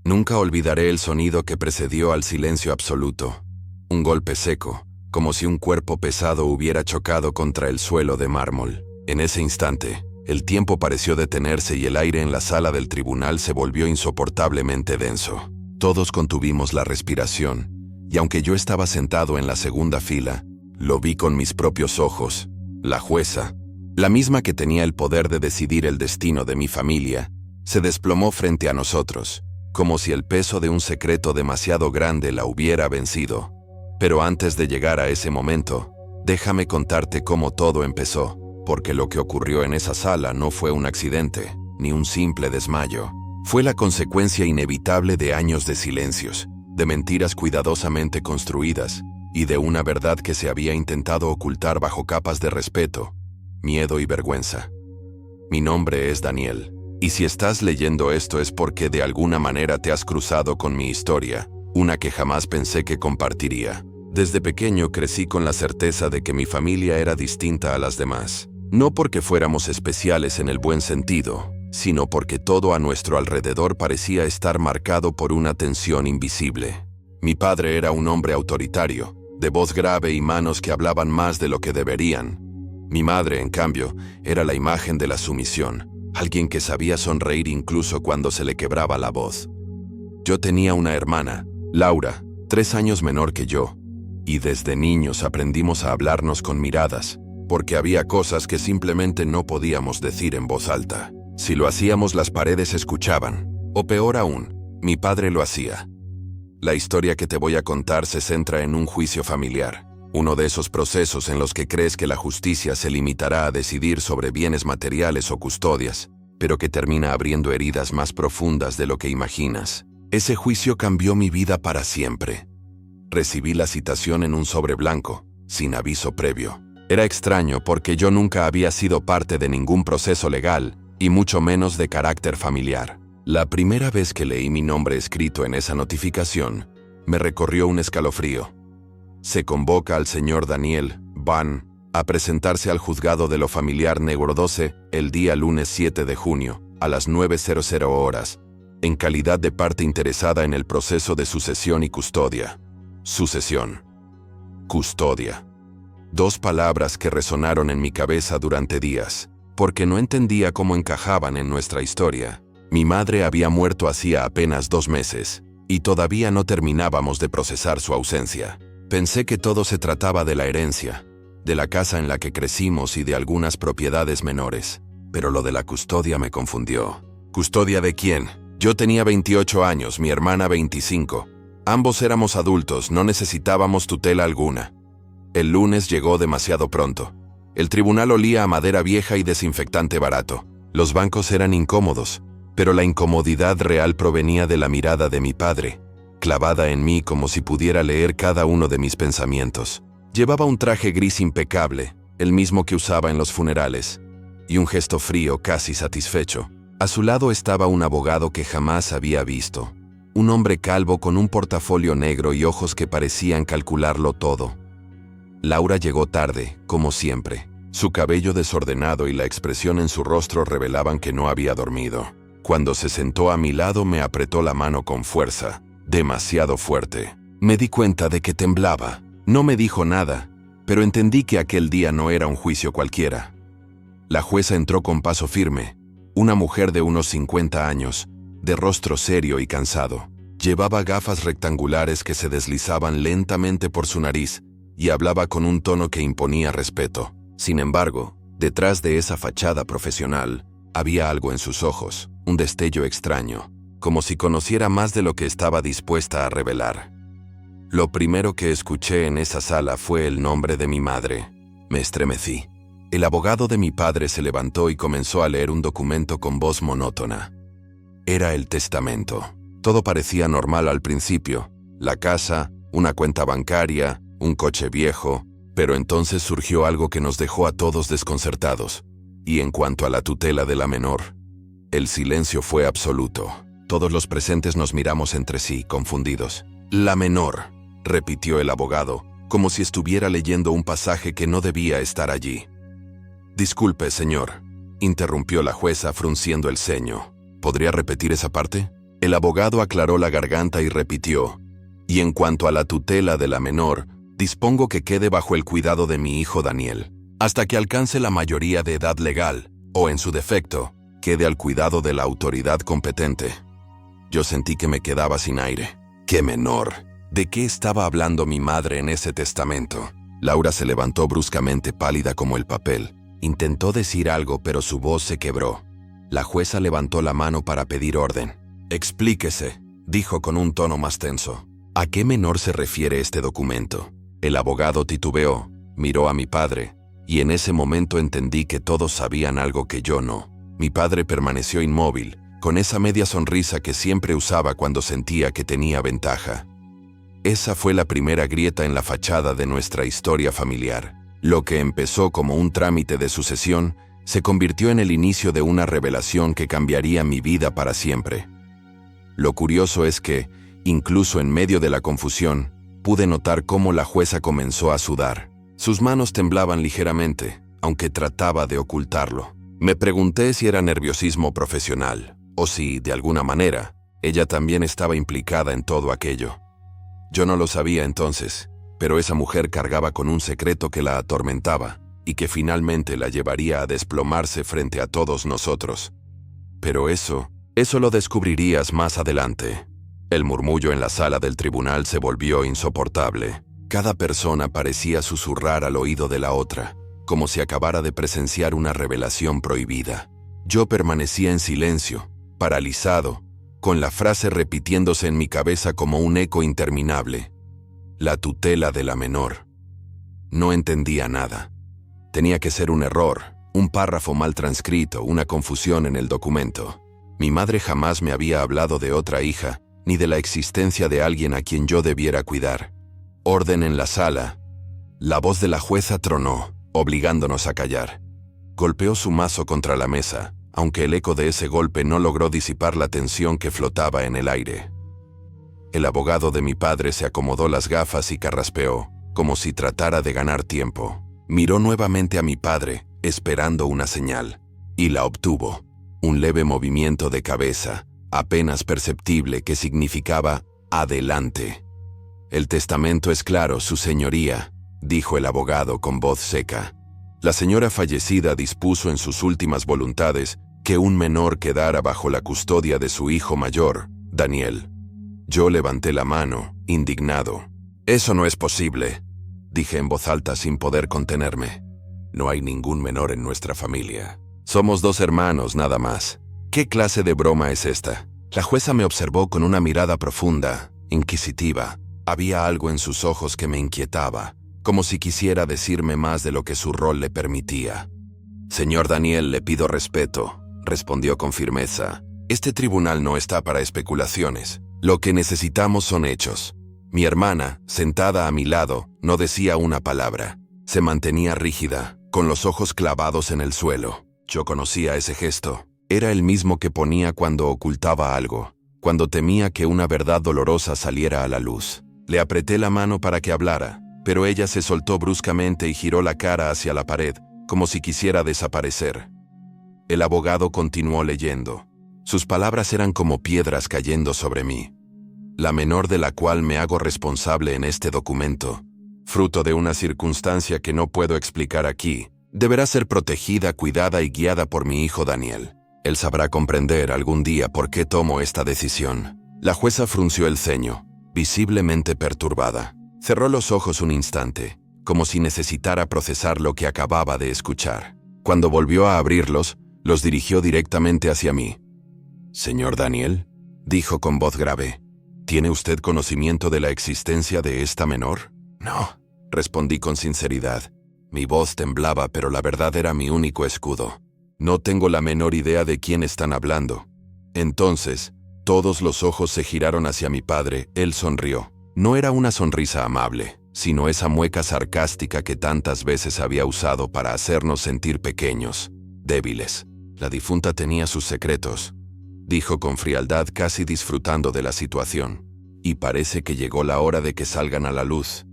Nunca olvidaré el sonido que precedió al silencio absoluto. Un golpe seco, como si un cuerpo pesado hubiera chocado contra el suelo de mármol. En ese instante, el tiempo pareció detenerse y el aire en la sala del tribunal se volvió insoportablemente denso. Todos contuvimos la respiración, y aunque yo estaba sentado en la segunda fila, lo vi con mis propios ojos. La jueza, la misma que tenía el poder de decidir el destino de mi familia, se desplomó frente a nosotros, como si el peso de un secreto demasiado grande la hubiera vencido. Pero antes de llegar a ese momento, déjame contarte cómo todo empezó, porque lo que ocurrió en esa sala no fue un accidente, ni un simple desmayo. Fue la consecuencia inevitable de años de silencios, de mentiras cuidadosamente construidas, y de una verdad que se había intentado ocultar bajo capas de respeto, miedo y vergüenza. Mi nombre es Daniel, y si estás leyendo esto es porque de alguna manera te has cruzado con mi historia, una que jamás pensé que compartiría. Desde pequeño crecí con la certeza de que mi familia era distinta a las demás. No porque fuéramos especiales en el buen sentido, sino porque todo a nuestro alrededor parecía estar marcado por una tensión invisible. Mi padre era un hombre autoritario, de voz grave y manos que hablaban más de lo que deberían. Mi madre, en cambio, era la imagen de la sumisión, alguien que sabía sonreír incluso cuando se le quebraba la voz. Yo tenía una hermana, Laura, 3 años menor que yo, y desde niños aprendimos a hablarnos con miradas, porque había cosas que simplemente no podíamos decir en voz alta. Si lo hacíamos, las paredes escuchaban, o peor aún, mi padre lo hacía. La historia que te voy a contar se centra en un juicio familiar, uno de esos procesos en los que crees que la justicia se limitará a decidir sobre bienes materiales o custodias, pero que termina abriendo heridas más profundas de lo que imaginas. Ese juicio cambió mi vida para siempre. Recibí la citación en un sobre blanco, sin aviso previo. Era extraño porque yo nunca había sido parte de ningún proceso legal, y mucho menos de carácter familiar. La primera vez que leí mi nombre escrito en esa notificación, me recorrió un escalofrío. Se convoca al señor Daniel Van a presentarse al juzgado de lo familiar número 12 el día lunes 7 de junio, a las 9:00 horas, en calidad de parte interesada en el proceso de sucesión y custodia. Sucesión. Custodia. 2 palabras que resonaron en mi cabeza durante días, porque no entendía cómo encajaban en nuestra historia. Mi madre había muerto hacía apenas 2 meses, y todavía no terminábamos de procesar su ausencia. Pensé que todo se trataba de la herencia, de la casa en la que crecimos y de algunas propiedades menores, pero lo de la custodia me confundió. ¿Custodia de quién? Yo tenía 28 años, mi hermana 25. Ambos éramos adultos, no necesitábamos tutela alguna. El lunes llegó demasiado pronto. El tribunal olía a madera vieja y desinfectante barato. Los bancos eran incómodos, pero la incomodidad real provenía de la mirada de mi padre, clavada en mí como si pudiera leer cada uno de mis pensamientos. Llevaba un traje gris impecable, el mismo que usaba en los funerales, y un gesto frío casi satisfecho. A su lado estaba un abogado que jamás había visto, un hombre calvo con un portafolio negro y ojos que parecían calcularlo todo. Laura llegó tarde, como siempre. Su cabello desordenado y la expresión en su rostro revelaban que no había dormido. Cuando se sentó a mi lado me apretó la mano con fuerza, demasiado fuerte. Me di cuenta de que temblaba. No me dijo nada, pero entendí que aquel día no era un juicio cualquiera. La jueza entró con paso firme, una mujer de unos 50 años, de rostro serio y cansado. Llevaba gafas rectangulares que se deslizaban lentamente por su nariz y hablaba con un tono que imponía respeto. Sin embargo, detrás de esa fachada profesional, había algo en sus ojos, un destello extraño, como si conociera más de lo que estaba dispuesta a revelar. Lo primero que escuché en esa sala fue el nombre de mi madre. Me estremecí. El abogado de mi padre se levantó y comenzó a leer un documento con voz monótona. Era el testamento. Todo parecía normal al principio. La casa, una cuenta bancaria, un coche viejo, pero entonces surgió algo que nos dejó a todos desconcertados. Y en cuanto a la tutela de la menor, el silencio fue absoluto. Todos los presentes nos miramos entre sí, confundidos. La menor, repitió el abogado, como si estuviera leyendo un pasaje que no debía estar allí. Disculpe, señor, interrumpió la jueza frunciendo el ceño. ¿Podría repetir esa parte? El abogado aclaró la garganta y repitió: y en cuanto a la tutela de la menor, dispongo que quede bajo el cuidado de mi hijo Daniel, hasta que alcance la mayoría de edad legal, o en su defecto, quede al cuidado de la autoridad competente. Yo sentí que me quedaba sin aire. ¿Qué menor? ¿De qué estaba hablando mi madre en ese testamento? Laura se levantó bruscamente, pálida como el papel. Intentó decir algo, pero su voz se quebró. La jueza levantó la mano para pedir orden. «Explíquese», dijo con un tono más tenso. «¿A qué menor se refiere este documento?» El abogado titubeó, miró a mi padre, y en ese momento entendí que todos sabían algo que yo no. Mi padre permaneció inmóvil, con esa media sonrisa que siempre usaba cuando sentía que tenía ventaja. Esa fue la primera grieta en la fachada de nuestra historia familiar. Lo que empezó como un trámite de sucesión se convirtió en el inicio de una revelación que cambiaría mi vida para siempre. Lo curioso es que, incluso en medio de la confusión, pude notar cómo la jueza comenzó a sudar. Sus manos temblaban ligeramente, aunque trataba de ocultarlo. Me pregunté si era nerviosismo profesional, o si, de alguna manera, ella también estaba implicada en todo aquello. Yo no lo sabía entonces, pero esa mujer cargaba con un secreto que la atormentaba y que finalmente la llevaría a desplomarse frente a todos nosotros. Pero eso lo descubrirías más adelante. El murmullo en la sala del tribunal se volvió insoportable. Cada persona parecía susurrar al oído de la otra, como si acabara de presenciar una revelación prohibida. Yo permanecía en silencio, paralizado, con la frase repitiéndose en mi cabeza como un eco interminable. La tutela de la menor. No entendía nada. Tenía que ser un error, un párrafo mal transcrito, una confusión en el documento. Mi madre jamás me había hablado de otra hija, ni de la existencia de alguien a quien yo debiera cuidar. Orden en la sala. La voz de la jueza tronó, obligándonos a callar. Golpeó su mazo contra la mesa, aunque el eco de ese golpe no logró disipar la tensión que flotaba en el aire. El abogado de mi padre se acomodó las gafas y carraspeó, como si tratara de ganar tiempo. Miró nuevamente a mi padre, esperando una señal, y la obtuvo. Un leve movimiento de cabeza, apenas perceptible, que significaba «adelante». «El testamento es claro, su señoría», dijo el abogado con voz seca. La señora fallecida dispuso en sus últimas voluntades que un menor quedara bajo la custodia de su hijo mayor, Daniel. Yo levanté la mano, indignado. «Eso no es posible», dije en voz alta sin poder contenerme. «No hay ningún menor en nuestra familia. Somos 2 hermanos nada más. ¿Qué clase de broma es esta?». La jueza me observó con una mirada profunda, inquisitiva. Había algo en sus ojos que me inquietaba, como si quisiera decirme más de lo que su rol le permitía. «Señor Daniel, le pido respeto», respondió con firmeza. «Este tribunal no está para especulaciones. Lo que necesitamos son hechos». Mi hermana, sentada a mi lado, no decía una palabra. Se mantenía rígida, con los ojos clavados en el suelo. Yo conocía ese gesto. Era el mismo que ponía cuando ocultaba algo, cuando temía que una verdad dolorosa saliera a la luz. Le apreté la mano para que hablara, pero ella se soltó bruscamente y giró la cara hacia la pared, como si quisiera desaparecer. El abogado continuó leyendo. Sus palabras eran como piedras cayendo sobre mí. «La menor de la cual me hago responsable en este documento, fruto de una circunstancia que no puedo explicar aquí, deberá ser protegida, cuidada y guiada por mi hijo Daniel. Él sabrá comprender algún día por qué tomo esta decisión». La jueza frunció el ceño, visiblemente perturbada. Cerró los ojos un instante, como si necesitara procesar lo que acababa de escuchar. Cuando volvió a abrirlos, los dirigió directamente hacia mí. «Señor Daniel», dijo con voz grave, «¿tiene usted conocimiento de la existencia de esta menor?» «No», respondí con sinceridad. Mi voz temblaba, pero la verdad era mi único escudo. «No tengo la menor idea de quién están hablando». Entonces, todos los ojos se giraron hacia mi padre. Él sonrió. No era una sonrisa amable, sino esa mueca sarcástica que tantas veces había usado para hacernos sentir pequeños, débiles. «La difunta tenía sus secretos», dijo con frialdad, casi disfrutando de la situación. «Y parece que llegó la hora de que salgan a la luz».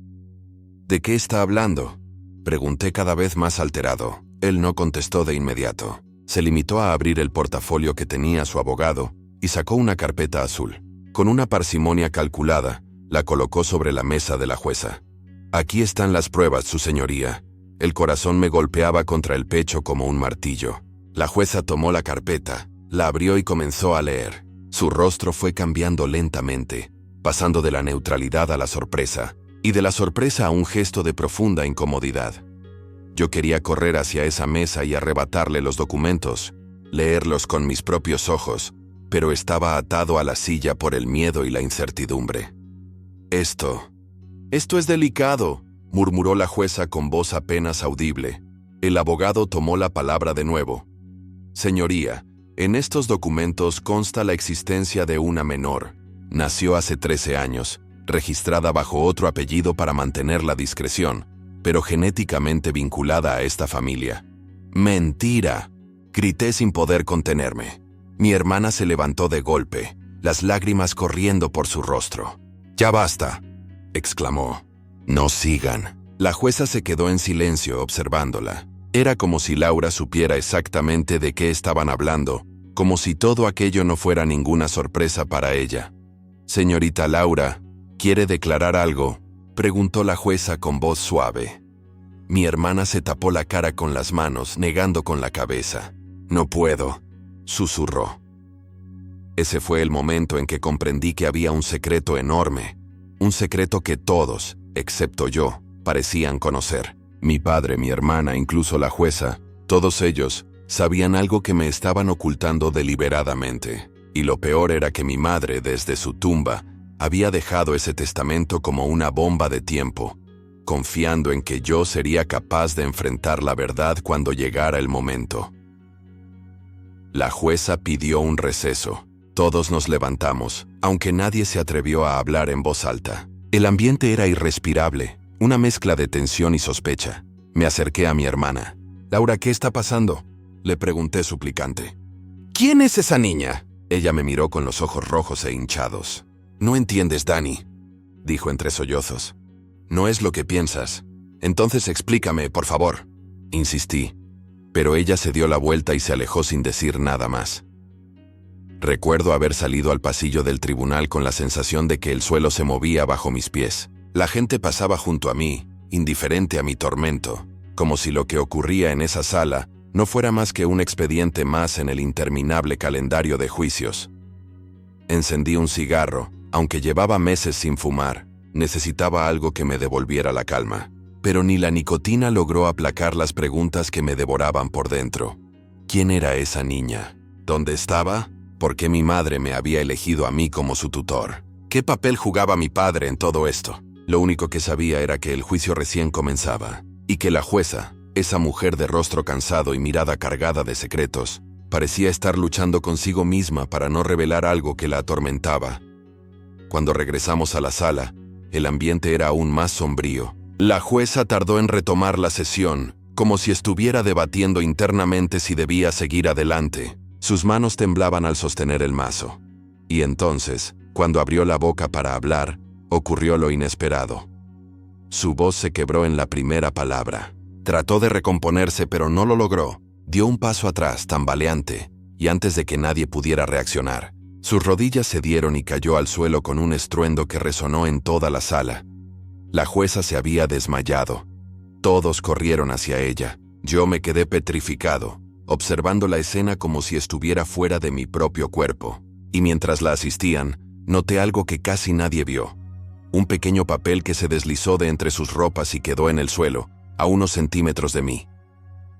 «¿De qué está hablando?», pregunté cada vez más alterado. Él no contestó de inmediato. Se limitó a abrir el portafolio que tenía su abogado y sacó una carpeta azul. Con una parsimonia calculada, la colocó sobre la mesa de la jueza. «Aquí están las pruebas, su señoría». El corazón me golpeaba contra el pecho como un martillo. La jueza tomó la carpeta, la abrió y comenzó a leer. Su rostro fue cambiando lentamente, pasando de la neutralidad a la sorpresa, y de la sorpresa a un gesto de profunda incomodidad. Yo quería correr hacia esa mesa y arrebatarle los documentos, leerlos con mis propios ojos, pero estaba atado a la silla por el miedo y la incertidumbre. Esto es delicado», murmuró la jueza con voz apenas audible. El abogado tomó la palabra de nuevo. «Señoría, en estos documentos consta la existencia de una menor. Nació hace 13 años, registrada bajo otro apellido para mantener la discreción, pero genéticamente vinculada a esta familia». «¡Mentira!», grité sin poder contenerme. Mi hermana se levantó de golpe, las lágrimas corriendo por su rostro. «¡Ya basta!», exclamó. «No sigan». La jueza se quedó en silencio observándola. Era como si Laura supiera exactamente de qué estaban hablando, como si todo aquello no fuera ninguna sorpresa para ella. «Señorita Laura, ¿quiere declarar algo?», preguntó la jueza con voz suave. Mi hermana se tapó la cara con las manos, negando con la cabeza. «No puedo», susurró. Ese fue el momento en que comprendí que había un secreto enorme, un secreto que todos, excepto yo, parecían conocer. Mi padre, mi hermana, incluso la jueza, todos ellos, sabían algo que me estaban ocultando deliberadamente. Y lo peor era que mi madre, desde su tumba, había dejado ese testamento como una bomba de tiempo, confiando en que yo sería capaz de enfrentar la verdad cuando llegara el momento. La jueza pidió un receso. Todos nos levantamos, aunque nadie se atrevió a hablar en voz alta. El ambiente era irrespirable, una mezcla de tensión y sospecha. Me acerqué a mi hermana. «Laura, ¿qué está pasando?», le pregunté suplicante. «¿Quién es esa niña?». Ella me miró con los ojos rojos e hinchados. «No entiendes, Dani», dijo entre sollozos. «No es lo que piensas. Entonces explícame, por favor». Insistí, pero ella se dio la vuelta y se alejó sin decir nada más. Recuerdo haber salido al pasillo del tribunal con la sensación de que el suelo se movía bajo mis pies. La gente pasaba junto a mí, indiferente a mi tormento, como si lo que ocurría en esa sala no fuera más que un expediente más en el interminable calendario de juicios. Encendí un cigarro, aunque llevaba meses sin fumar. Necesitaba algo que me devolviera la calma. Pero ni la nicotina logró aplacar las preguntas que me devoraban por dentro. ¿Quién era esa niña? ¿Dónde estaba? ¿Por qué mi madre me había elegido a mí como su tutor? ¿Qué papel jugaba mi padre en todo esto? Lo único que sabía era que el juicio recién comenzaba, y que la jueza, esa mujer de rostro cansado y mirada cargada de secretos, parecía estar luchando consigo misma para no revelar algo que la atormentaba. Cuando regresamos a la sala, el ambiente era aún más sombrío. La jueza tardó en retomar la sesión, como si estuviera debatiendo internamente si debía seguir adelante. Sus manos temblaban al sostener el mazo. Y entonces, cuando abrió la boca para hablar, ocurrió lo inesperado. Su voz se quebró en la primera palabra. Trató de recomponerse, pero no lo logró. Dio un paso atrás, tambaleante, y antes de que nadie pudiera reaccionar, sus rodillas cedieron y cayó al suelo con un estruendo que resonó en toda la sala. La jueza se había desmayado. Todos corrieron hacia ella. Yo me quedé petrificado, observando la escena como si estuviera fuera de mi propio cuerpo. Y mientras la asistían, noté algo que casi nadie vio. Un pequeño papel que se deslizó de entre sus ropas y quedó en el suelo, a unos centímetros de mí.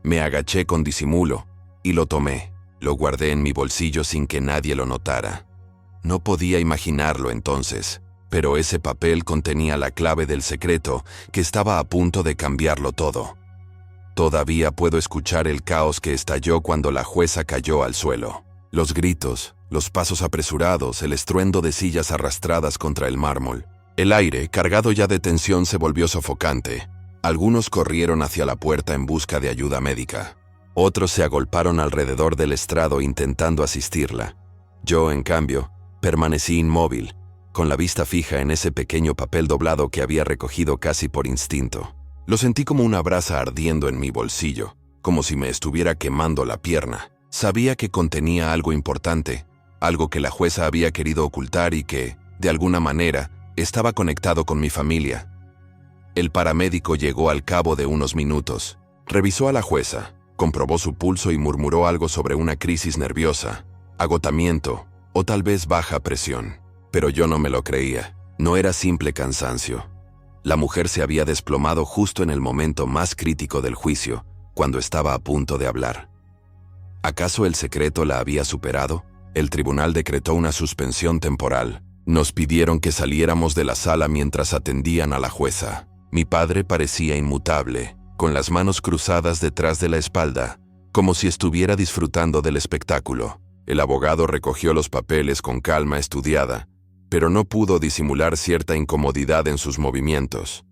Me agaché con disimulo y lo tomé. Lo guardé en mi bolsillo sin que nadie lo notara. No podía imaginarlo entonces, pero ese papel contenía la clave del secreto que estaba a punto de cambiarlo todo. Todavía puedo escuchar el caos que estalló cuando la jueza cayó al suelo. Los gritos, los pasos apresurados, el estruendo de sillas arrastradas contra el mármol. El aire, cargado ya de tensión, se volvió sofocante. Algunos corrieron hacia la puerta en busca de ayuda médica. Otros se agolparon alrededor del estrado intentando asistirla. Yo, en cambio, permanecí inmóvil, con la vista fija en ese pequeño papel doblado que había recogido casi por instinto. Lo sentí como una brasa ardiendo en mi bolsillo, como si me estuviera quemando la pierna. Sabía que contenía algo importante, algo que la jueza había querido ocultar y que, de alguna manera, estaba conectado con mi familia. El paramédico llegó al cabo de unos minutos. Revisó a la jueza, comprobó su pulso y murmuró algo sobre una crisis nerviosa, agotamiento o tal vez baja presión. Pero yo no me lo creía. No era simple cansancio. La mujer se había desplomado justo en el momento más crítico del juicio, cuando estaba a punto de hablar. ¿Acaso el secreto la había superado? El tribunal decretó una suspensión temporal. Nos pidieron que saliéramos de la sala mientras atendían a la jueza. Mi padre parecía inmutable, con las manos cruzadas detrás de la espalda, como si estuviera disfrutando del espectáculo. El abogado recogió los papeles con calma estudiada, pero no pudo disimular cierta incomodidad en sus movimientos.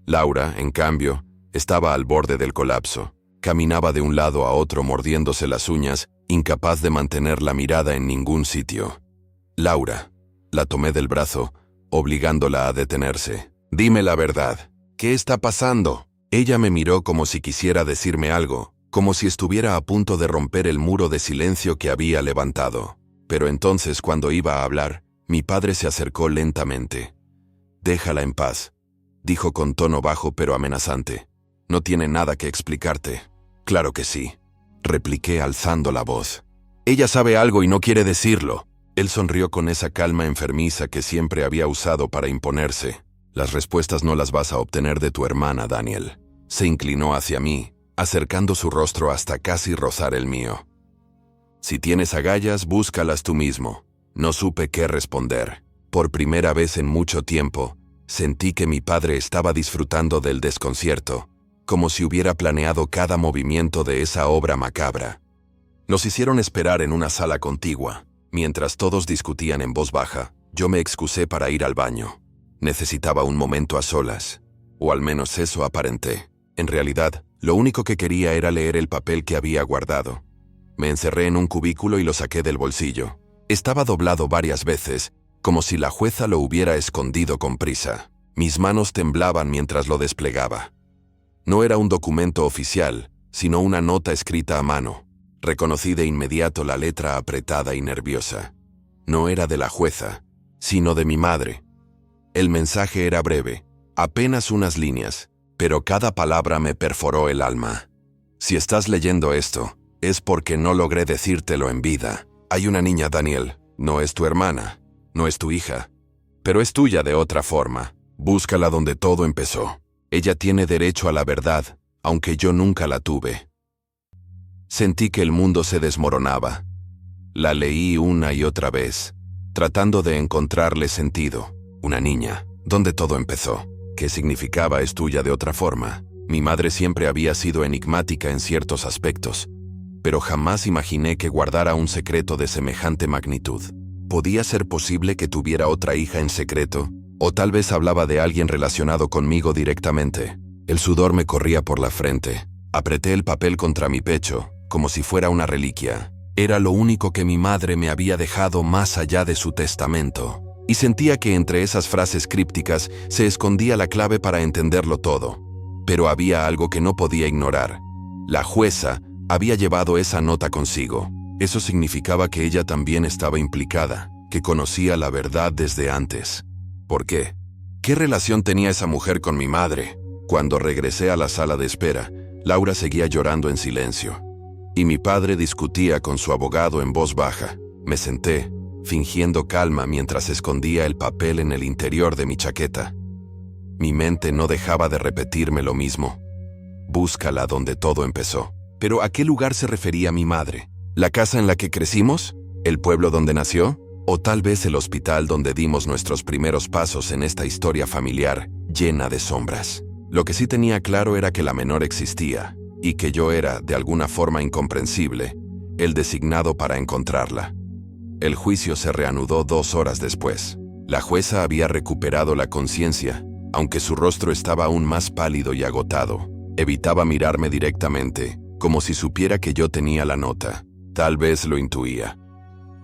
Laura, en cambio, estaba al borde del colapso. Caminaba de un lado a otro mordiéndose las uñas, incapaz de mantener la mirada en ningún sitio. Laura, la tomé del brazo, obligándola a detenerse. «Dime la verdad. ¿Qué está pasando?» Ella me miró como si quisiera decirme algo, como si estuviera a punto de romper el muro de silencio que había levantado. Pero entonces, cuando iba a hablar, mi padre se acercó lentamente. «Déjala en paz», dijo con tono bajo pero amenazante. «No tiene nada que explicarte». «Claro que sí», repliqué alzando la voz. «Ella sabe algo y no quiere decirlo». Él sonrió con esa calma enfermiza que siempre había usado para imponerse. «Las respuestas no las vas a obtener de tu hermana, Daniel». Se inclinó hacia mí, acercando su rostro hasta casi rozar el mío. «Si tienes agallas, búscalas tú mismo». No supe qué responder. Por primera vez en mucho tiempo, sentí que mi padre estaba disfrutando del desconcierto, como si hubiera planeado cada movimiento de esa obra macabra. Nos hicieron esperar en una sala contigua. Mientras todos discutían en voz baja, yo me excusé para ir al baño. Necesitaba un momento a solas, o al menos eso aparenté. En realidad, lo único que quería era leer el papel que había guardado. Me encerré en un cubículo y lo saqué del bolsillo. Estaba doblado varias veces, como si la jueza lo hubiera escondido con prisa. Mis manos temblaban mientras lo desplegaba. No era un documento oficial, sino una nota escrita a mano. Reconocí de inmediato la letra apretada y nerviosa. No era de la jueza, sino de mi madre. El mensaje era breve, apenas unas líneas, pero cada palabra me perforó el alma. «Si estás leyendo esto, es porque no logré decírtelo en vida. Hay una niña, Daniel. No es tu hermana, no es tu hija, pero es tuya de otra forma. Búscala donde todo empezó. Ella tiene derecho a la verdad, aunque yo nunca la tuve». Sentí que el mundo se desmoronaba. La leí una y otra vez, tratando de encontrarle sentido. Una niña, ¿dónde todo empezó? ¿Qué significaba es tuya de otra forma? Mi madre siempre había sido enigmática en ciertos aspectos, pero jamás imaginé que guardara un secreto de semejante magnitud. ¿Podía ser posible que tuviera otra hija en secreto? ¿O tal vez hablaba de alguien relacionado conmigo directamente? El sudor me corría por la frente. Apreté el papel contra mi pecho, como si fuera una reliquia. Era lo único que mi madre me había dejado más allá de su testamento. Y sentía que entre esas frases crípticas se escondía la clave para entenderlo todo. Pero había algo que no podía ignorar. La jueza había llevado esa nota consigo. Eso significaba que ella también estaba implicada, que conocía la verdad desde antes. ¿Por qué? ¿Qué relación tenía esa mujer con mi madre? Cuando regresé a la sala de espera, Laura seguía llorando en silencio. Y mi padre discutía con su abogado en voz baja. Me senté, fingiendo calma mientras escondía el papel en el interior de mi chaqueta. Mi mente no dejaba de repetirme lo mismo. Búscala donde todo empezó. ¿Pero a qué lugar se refería mi madre? ¿La casa en la que crecimos? ¿El pueblo donde nació? ¿O tal vez el hospital donde dimos nuestros primeros pasos en esta historia familiar llena de sombras? Lo que sí tenía claro era que la menor existía, y que yo era, de alguna forma incomprensible, el designado para encontrarla. El juicio se reanudó 2 horas después. La jueza había recuperado la conciencia, aunque su rostro estaba aún más pálido y agotado. Evitaba mirarme directamente, como si supiera que yo tenía la nota. Tal vez lo intuía.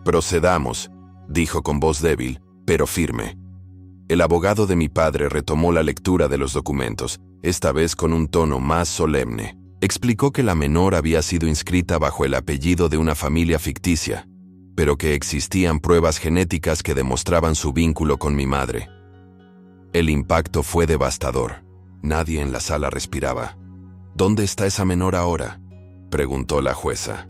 «Procedamos», dijo con voz débil, pero firme. El abogado de mi padre retomó la lectura de los documentos, esta vez con un tono más solemne. Explicó que la menor había sido inscrita bajo el apellido de una familia ficticia, pero que existían pruebas genéticas que demostraban su vínculo con mi madre. El impacto fue devastador. Nadie en la sala respiraba. ¿Dónde está esa menor ahora?, preguntó la jueza.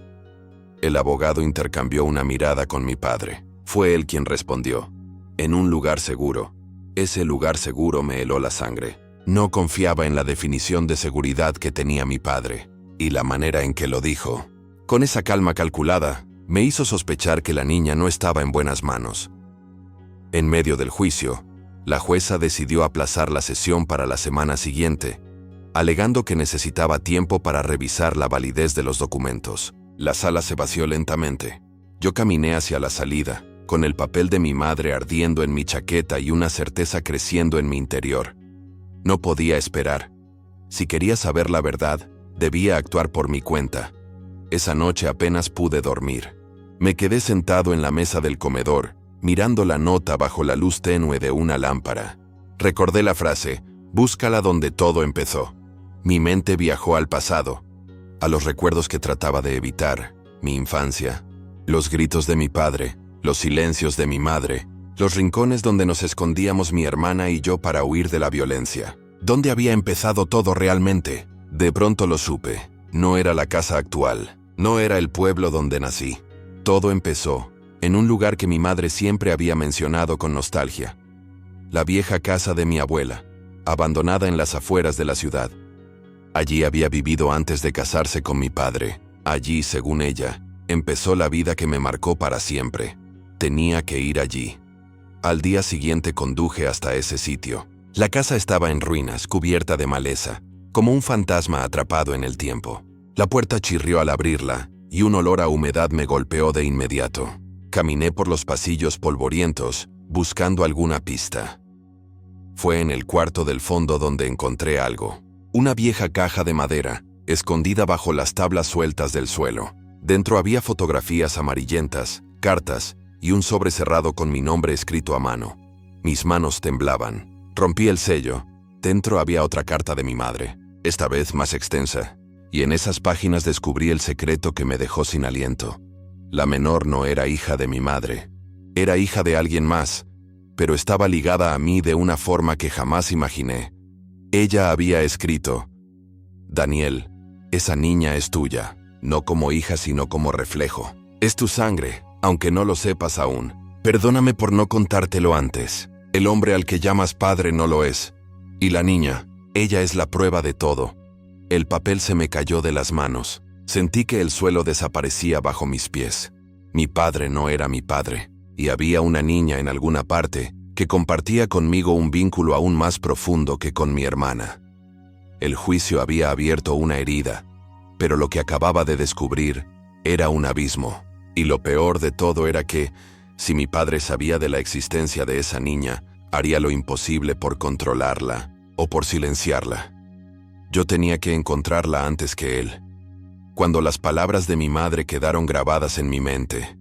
El abogado intercambió una mirada con mi padre. Fue él quien respondió: en un lugar seguro. Ese lugar seguro me heló la sangre. No confiaba en la definición de seguridad que tenía mi padre, y la manera en que lo dijo, con esa calma calculada, me hizo sospechar que la niña no estaba en buenas manos. En medio del juicio, la jueza decidió aplazar la sesión para la semana siguiente, alegando que necesitaba tiempo para revisar la validez de los documentos. La sala se vació lentamente. Yo caminé hacia la salida, con el papel de mi madre ardiendo en mi chaqueta y una certeza creciendo en mi interior. No podía esperar. Si quería saber la verdad, debía actuar por mi cuenta. Esa noche apenas pude dormir. Me quedé sentado en la mesa del comedor, mirando la nota bajo la luz tenue de una lámpara. Recordé la frase: búscala donde todo empezó. Mi mente viajó al pasado, a los recuerdos que trataba de evitar, mi infancia, los gritos de mi padre, los silencios de mi madre, los rincones donde nos escondíamos mi hermana y yo para huir de la violencia. ¿Dónde había empezado todo realmente? De pronto lo supe. No era la casa actual, no era el pueblo donde nací. Todo empezó en un lugar que mi madre siempre había mencionado con nostalgia: la vieja casa de mi abuela, abandonada en las afueras de la ciudad. Allí había vivido antes de casarse con mi padre. Allí, según ella, empezó la vida que me marcó para siempre. Tenía que ir allí. Al día siguiente conduje hasta ese sitio. La casa estaba en ruinas, cubierta de maleza, como un fantasma atrapado en el tiempo. La puerta chirrió al abrirla, y un olor a humedad me golpeó de inmediato. Caminé por los pasillos polvorientos, buscando alguna pista. Fue en el cuarto del fondo donde encontré algo. Una vieja caja de madera, escondida bajo las tablas sueltas del suelo. Dentro había fotografías amarillentas, cartas y un sobre cerrado con mi nombre escrito a mano. Mis manos temblaban. Rompí el sello. Dentro había otra carta de mi madre, esta vez más extensa, y en esas páginas descubrí el secreto que me dejó sin aliento. La menor no era hija de mi madre. Era hija de alguien más, pero estaba ligada a mí de una forma que jamás imaginé. Ella había escrito: Daniel, esa niña es tuya, no como hija sino como reflejo. Es tu sangre, aunque no lo sepas aún. Perdóname por no contártelo antes. El hombre al que llamas padre no lo es. Y la niña, ella es la prueba de todo. El papel se me cayó de las manos. Sentí que el suelo desaparecía bajo mis pies. Mi padre no era mi padre, y había una niña en alguna parte que compartía conmigo un vínculo aún más profundo que con mi hermana. El juicio había abierto una herida, pero lo que acababa de descubrir era un abismo. Y lo peor de todo era que, si mi padre sabía de la existencia de esa niña, haría lo imposible por controlarla o por silenciarla. Yo tenía que encontrarla antes que él. Cuando las palabras de mi madre quedaron grabadas en mi mente: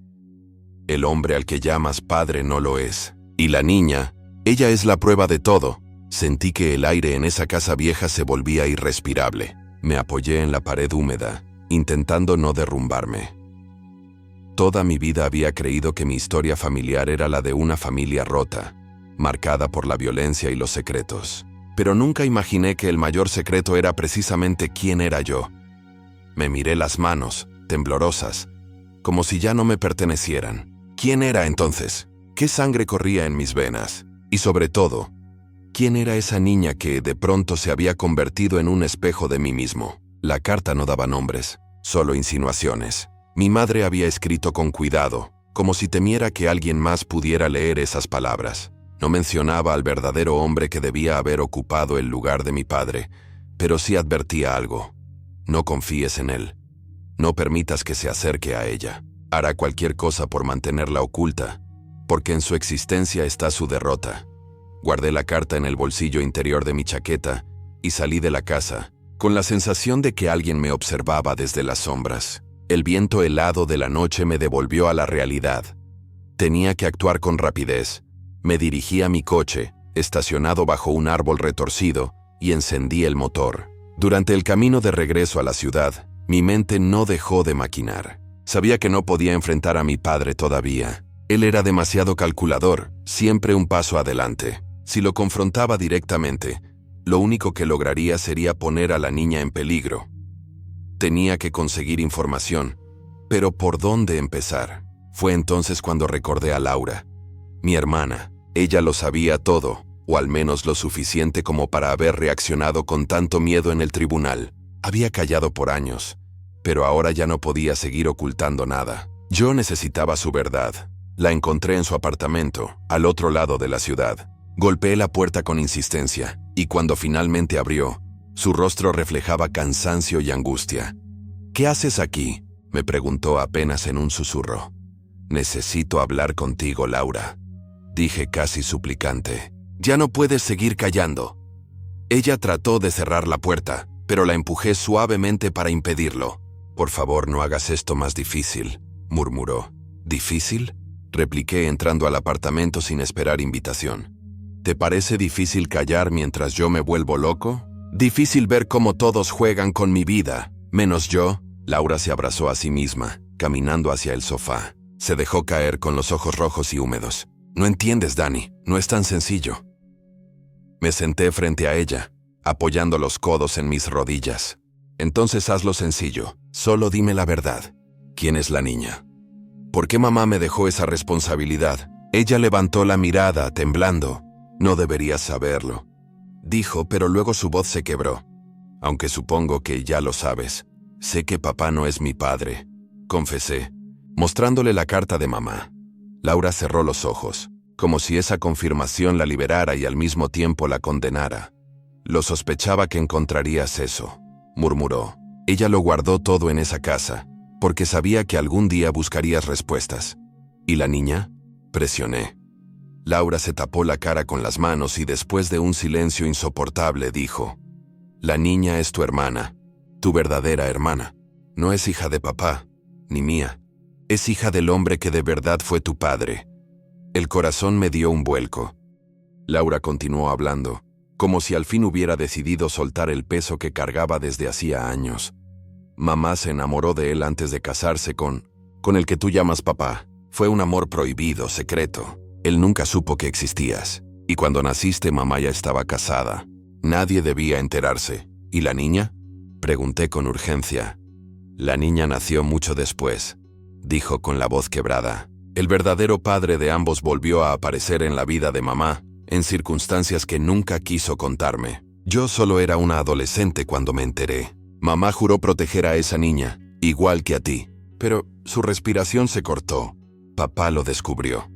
el hombre al que llamas padre no lo es. Y la niña, ella es la prueba de todo. Sentí que el aire en esa casa vieja se volvía irrespirable. Me apoyé en la pared húmeda, intentando no derrumbarme. Toda mi vida había creído que mi historia familiar era la de una familia rota, marcada por la violencia y los secretos. Pero nunca imaginé que el mayor secreto era precisamente quién era yo. Me miré las manos, temblorosas, como si ya no me pertenecieran. ¿Quién era entonces? ¿Qué sangre corría en mis venas? Y sobre todo, ¿quién era esa niña que de pronto se había convertido en un espejo de mí mismo? La carta no daba nombres, solo insinuaciones. Mi madre había escrito con cuidado, como si temiera que alguien más pudiera leer esas palabras. No mencionaba al verdadero hombre que debía haber ocupado el lugar de mi padre, pero sí advertía algo: no confíes en él. No permitas que se acerque a ella. Hará cualquier cosa por mantenerla oculta, porque en su existencia está su derrota. Guardé la carta en el bolsillo interior de mi chaqueta y salí de la casa, con la sensación de que alguien me observaba desde las sombras. El viento helado de la noche me devolvió a la realidad. Tenía que actuar con rapidez. Me dirigí a mi coche, estacionado bajo un árbol retorcido, y encendí el motor. Durante el camino de regreso a la ciudad, mi mente no dejó de maquinar. Sabía que no podía enfrentar a mi padre todavía. Él era demasiado calculador, siempre un paso adelante. Si lo confrontaba directamente, lo único que lograría sería poner a la niña en peligro. Tenía que conseguir información, pero ¿por dónde empezar? Fue entonces cuando recordé a Laura, mi hermana. Ella lo sabía todo, o al menos lo suficiente como para haber reaccionado con tanto miedo en el tribunal. Había callado por años, pero ahora ya no podía seguir ocultando nada. Yo necesitaba su verdad. La encontré en su apartamento, al otro lado de la ciudad. Golpeé la puerta con insistencia, y cuando finalmente abrió, su rostro reflejaba cansancio y angustia. «¿Qué haces aquí?», me preguntó apenas en un susurro. «Necesito hablar contigo, Laura», dije casi suplicante. «Ya no puedes seguir callando». Ella trató de cerrar la puerta, pero la empujé suavemente para impedirlo. «Por favor, no hagas esto más difícil», murmuró. «¿Difícil?», repliqué entrando al apartamento sin esperar invitación. «¿Te parece difícil callar mientras yo me vuelvo loco? Difícil ver cómo todos juegan con mi vida, menos yo». Laura se abrazó a sí misma, caminando hacia el sofá. Se dejó caer con los ojos rojos y húmedos. «No entiendes, Dani, no es tan sencillo». Me senté frente a ella, apoyando los codos en mis rodillas. «Entonces hazlo sencillo, solo dime la verdad. ¿Quién es la niña? ¿Por qué mamá me dejó esa responsabilidad?». Ella levantó la mirada, temblando. «No deberías saberlo», dijo, pero luego su voz se quebró. «Aunque supongo que ya lo sabes. Sé que papá no es mi padre», confesé, mostrándole la carta de mamá. Laura cerró los ojos, como si esa confirmación la liberara y al mismo tiempo la condenara. «Lo sospechaba que encontrarías eso», murmuró. «Ella lo guardó todo en esa casa, porque sabía que algún día buscarías respuestas». «¿Y la niña?», presioné. Laura se tapó la cara con las manos y después de un silencio insoportable dijo: «La niña es tu hermana, tu verdadera hermana. No es hija de papá, ni mía. Es hija del hombre que de verdad fue tu padre». El corazón me dio un vuelco. Laura continuó hablando, como si al fin hubiera decidido soltar el peso que cargaba desde hacía años. «Mamá se enamoró de él antes de casarse con el que tú llamas papá. Fue un amor prohibido, secreto. Él nunca supo que existías. Y cuando naciste, mamá ya estaba casada. Nadie debía enterarse. ¿Y la niña?», pregunté con urgencia. «La niña nació mucho después», dijo con la voz quebrada. «El verdadero padre de ambos volvió a aparecer en la vida de mamá, en circunstancias que nunca quiso contarme. Yo solo era una adolescente cuando me enteré. Mamá juró proteger a esa niña, igual que a ti. Pero su respiración se cortó. Papá lo descubrió».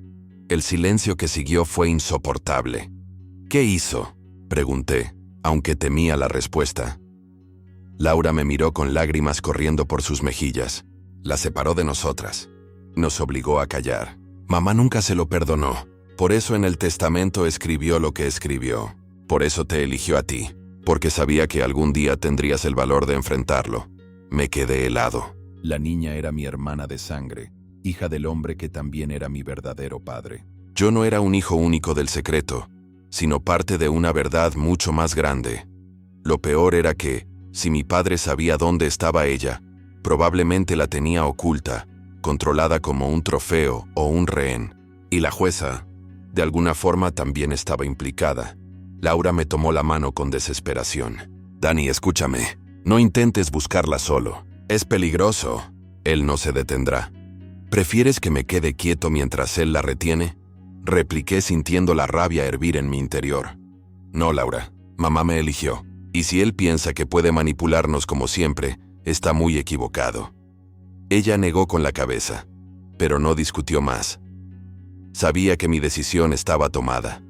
El silencio que siguió fue insoportable. «¿Qué hizo?», pregunté, aunque temía la respuesta. Laura me miró con lágrimas corriendo por sus mejillas. La separó de nosotras. Nos obligó a callar. Mamá nunca se lo perdonó. Por eso en el testamento escribió lo que escribió. Por eso te eligió a ti. Porque sabía que algún día tendrías el valor de enfrentarlo. Me quedé helado. La niña era mi hermana de sangre, hija del hombre que también era mi verdadero padre. Yo no era un hijo único del secreto, sino parte de una verdad mucho más grande. Lo peor era que, si mi padre sabía dónde estaba ella, probablemente la tenía oculta, controlada como un trofeo o un rehén. Y la jueza, de alguna forma, también estaba implicada. Laura me tomó la mano con desesperación. «Dani, escúchame. No intentes buscarla solo. Es peligroso. Él no se detendrá». «¿Prefieres que me quede quieto mientras él la retiene?», repliqué sintiendo la rabia hervir en mi interior. «No, Laura. Mamá me eligió. Y si él piensa que puede manipularnos como siempre, está muy equivocado». Ella negó con la cabeza, pero no discutió más. Sabía que mi decisión estaba tomada.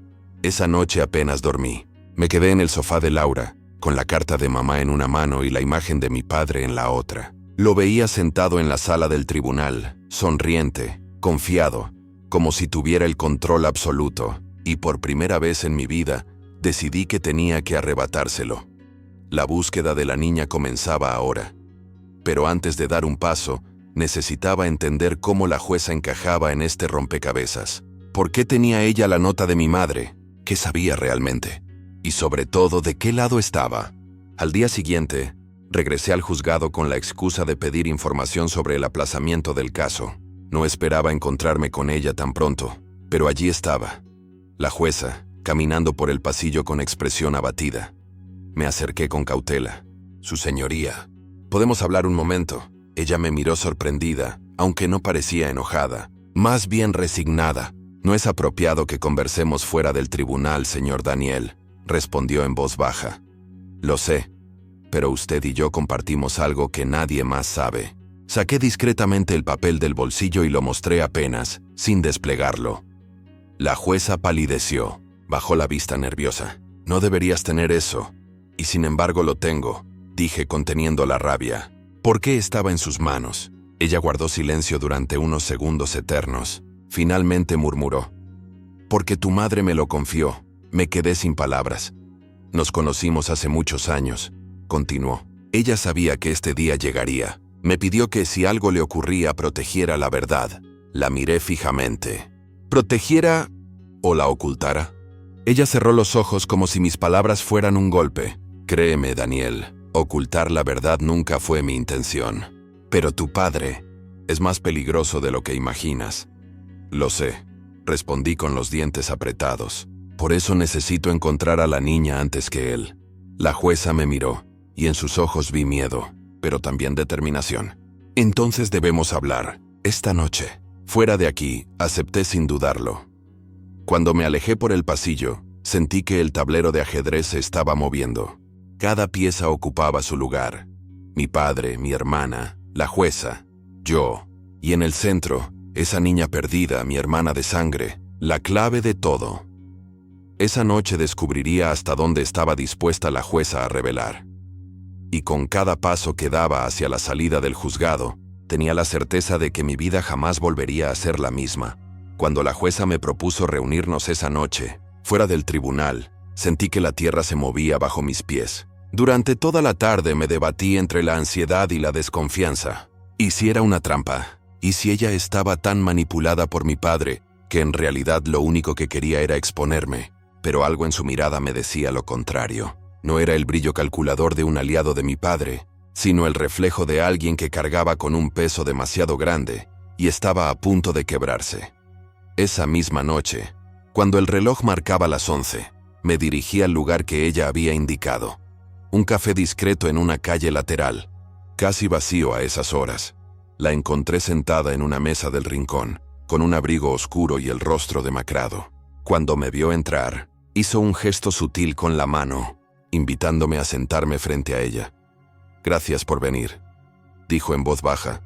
Esa noche apenas dormí. Me quedé en el sofá de Laura, con la carta de mamá en una mano y la imagen de mi padre en la otra. Lo veía sentado en la sala del tribunal, sonriente, confiado, como si tuviera el control absoluto, y por primera vez en mi vida decidí que tenía que arrebatárselo. La búsqueda de la niña comenzaba ahora. Pero antes de dar un paso, necesitaba entender cómo la jueza encajaba en este rompecabezas. ¿Por qué tenía ella la nota de mi madre? ¿Qué sabía realmente? Y sobre todo, ¿de qué lado estaba? Al día siguiente, Regresé al juzgado con la excusa de pedir información sobre el aplazamiento del caso. No esperaba encontrarme con ella tan pronto, pero allí estaba. La jueza, caminando por el pasillo con expresión abatida. Me acerqué con cautela. Su señoría. ¿Podemos hablar un momento? Ella me miró sorprendida, aunque no parecía enojada, más bien resignada. No es apropiado que conversemos fuera del tribunal, señor Daniel, respondió en voz baja. Lo sé, pero usted y yo compartimos algo que nadie más sabe. Saqué discretamente el papel del bolsillo y lo mostré apenas, sin desplegarlo. La jueza palideció, bajó la vista nerviosa. No deberías tener eso, y sin embargo lo tengo, dije conteniendo la rabia. ¿Por qué estaba en sus manos? Ella guardó silencio durante unos segundos eternos. Finalmente murmuró. Porque tu madre me lo confió. Me quedé sin palabras. Nos conocimos hace muchos años, continuó. Ella sabía que este día llegaría. Me pidió que si algo le ocurría protegiera la verdad. La miré fijamente. ¿Protegiera o la ocultara? Ella cerró los ojos como si mis palabras fueran un golpe. Créeme, Daniel, ocultar la verdad nunca fue mi intención. Pero tu padre es más peligroso de lo que imaginas. Lo sé, respondí con los dientes apretados. Por eso necesito encontrar a la niña antes que él. La jueza me miró, y en sus ojos vi miedo, pero también determinación. Entonces debemos hablar, esta noche. Fuera de aquí, acepté sin dudarlo. Cuando me alejé por el pasillo, sentí que el tablero de ajedrez se estaba moviendo. Cada pieza ocupaba su lugar. Mi padre, mi hermana, la jueza, yo, y en el centro, esa niña perdida, mi hermana de sangre, la clave de todo. Esa noche descubriría hasta dónde estaba dispuesta la jueza a revelar. Y con cada paso que daba hacia la salida del juzgado, tenía la certeza de que mi vida jamás volvería a ser la misma. Cuando la jueza me propuso reunirnos esa noche, fuera del tribunal, sentí que la tierra se movía bajo mis pies. Durante toda la tarde me debatí entre la ansiedad y la desconfianza. ¿Y si era una trampa? ¿Y si ella estaba tan manipulada por mi padre, que en realidad lo único que quería era exponerme? Pero algo en su mirada me decía lo contrario. No era el brillo calculador de un aliado de mi padre, sino el reflejo de alguien que cargaba con un peso demasiado grande y estaba a punto de quebrarse. Esa misma noche, cuando el reloj marcaba las 11, me dirigí al lugar que ella había indicado. Un café discreto en una calle lateral, casi vacío a esas horas. La encontré sentada en una mesa del rincón, con un abrigo oscuro y el rostro demacrado. Cuando me vio entrar, hizo un gesto sutil con la mano, invitándome a sentarme frente a ella. «Gracias por venir», dijo en voz baja,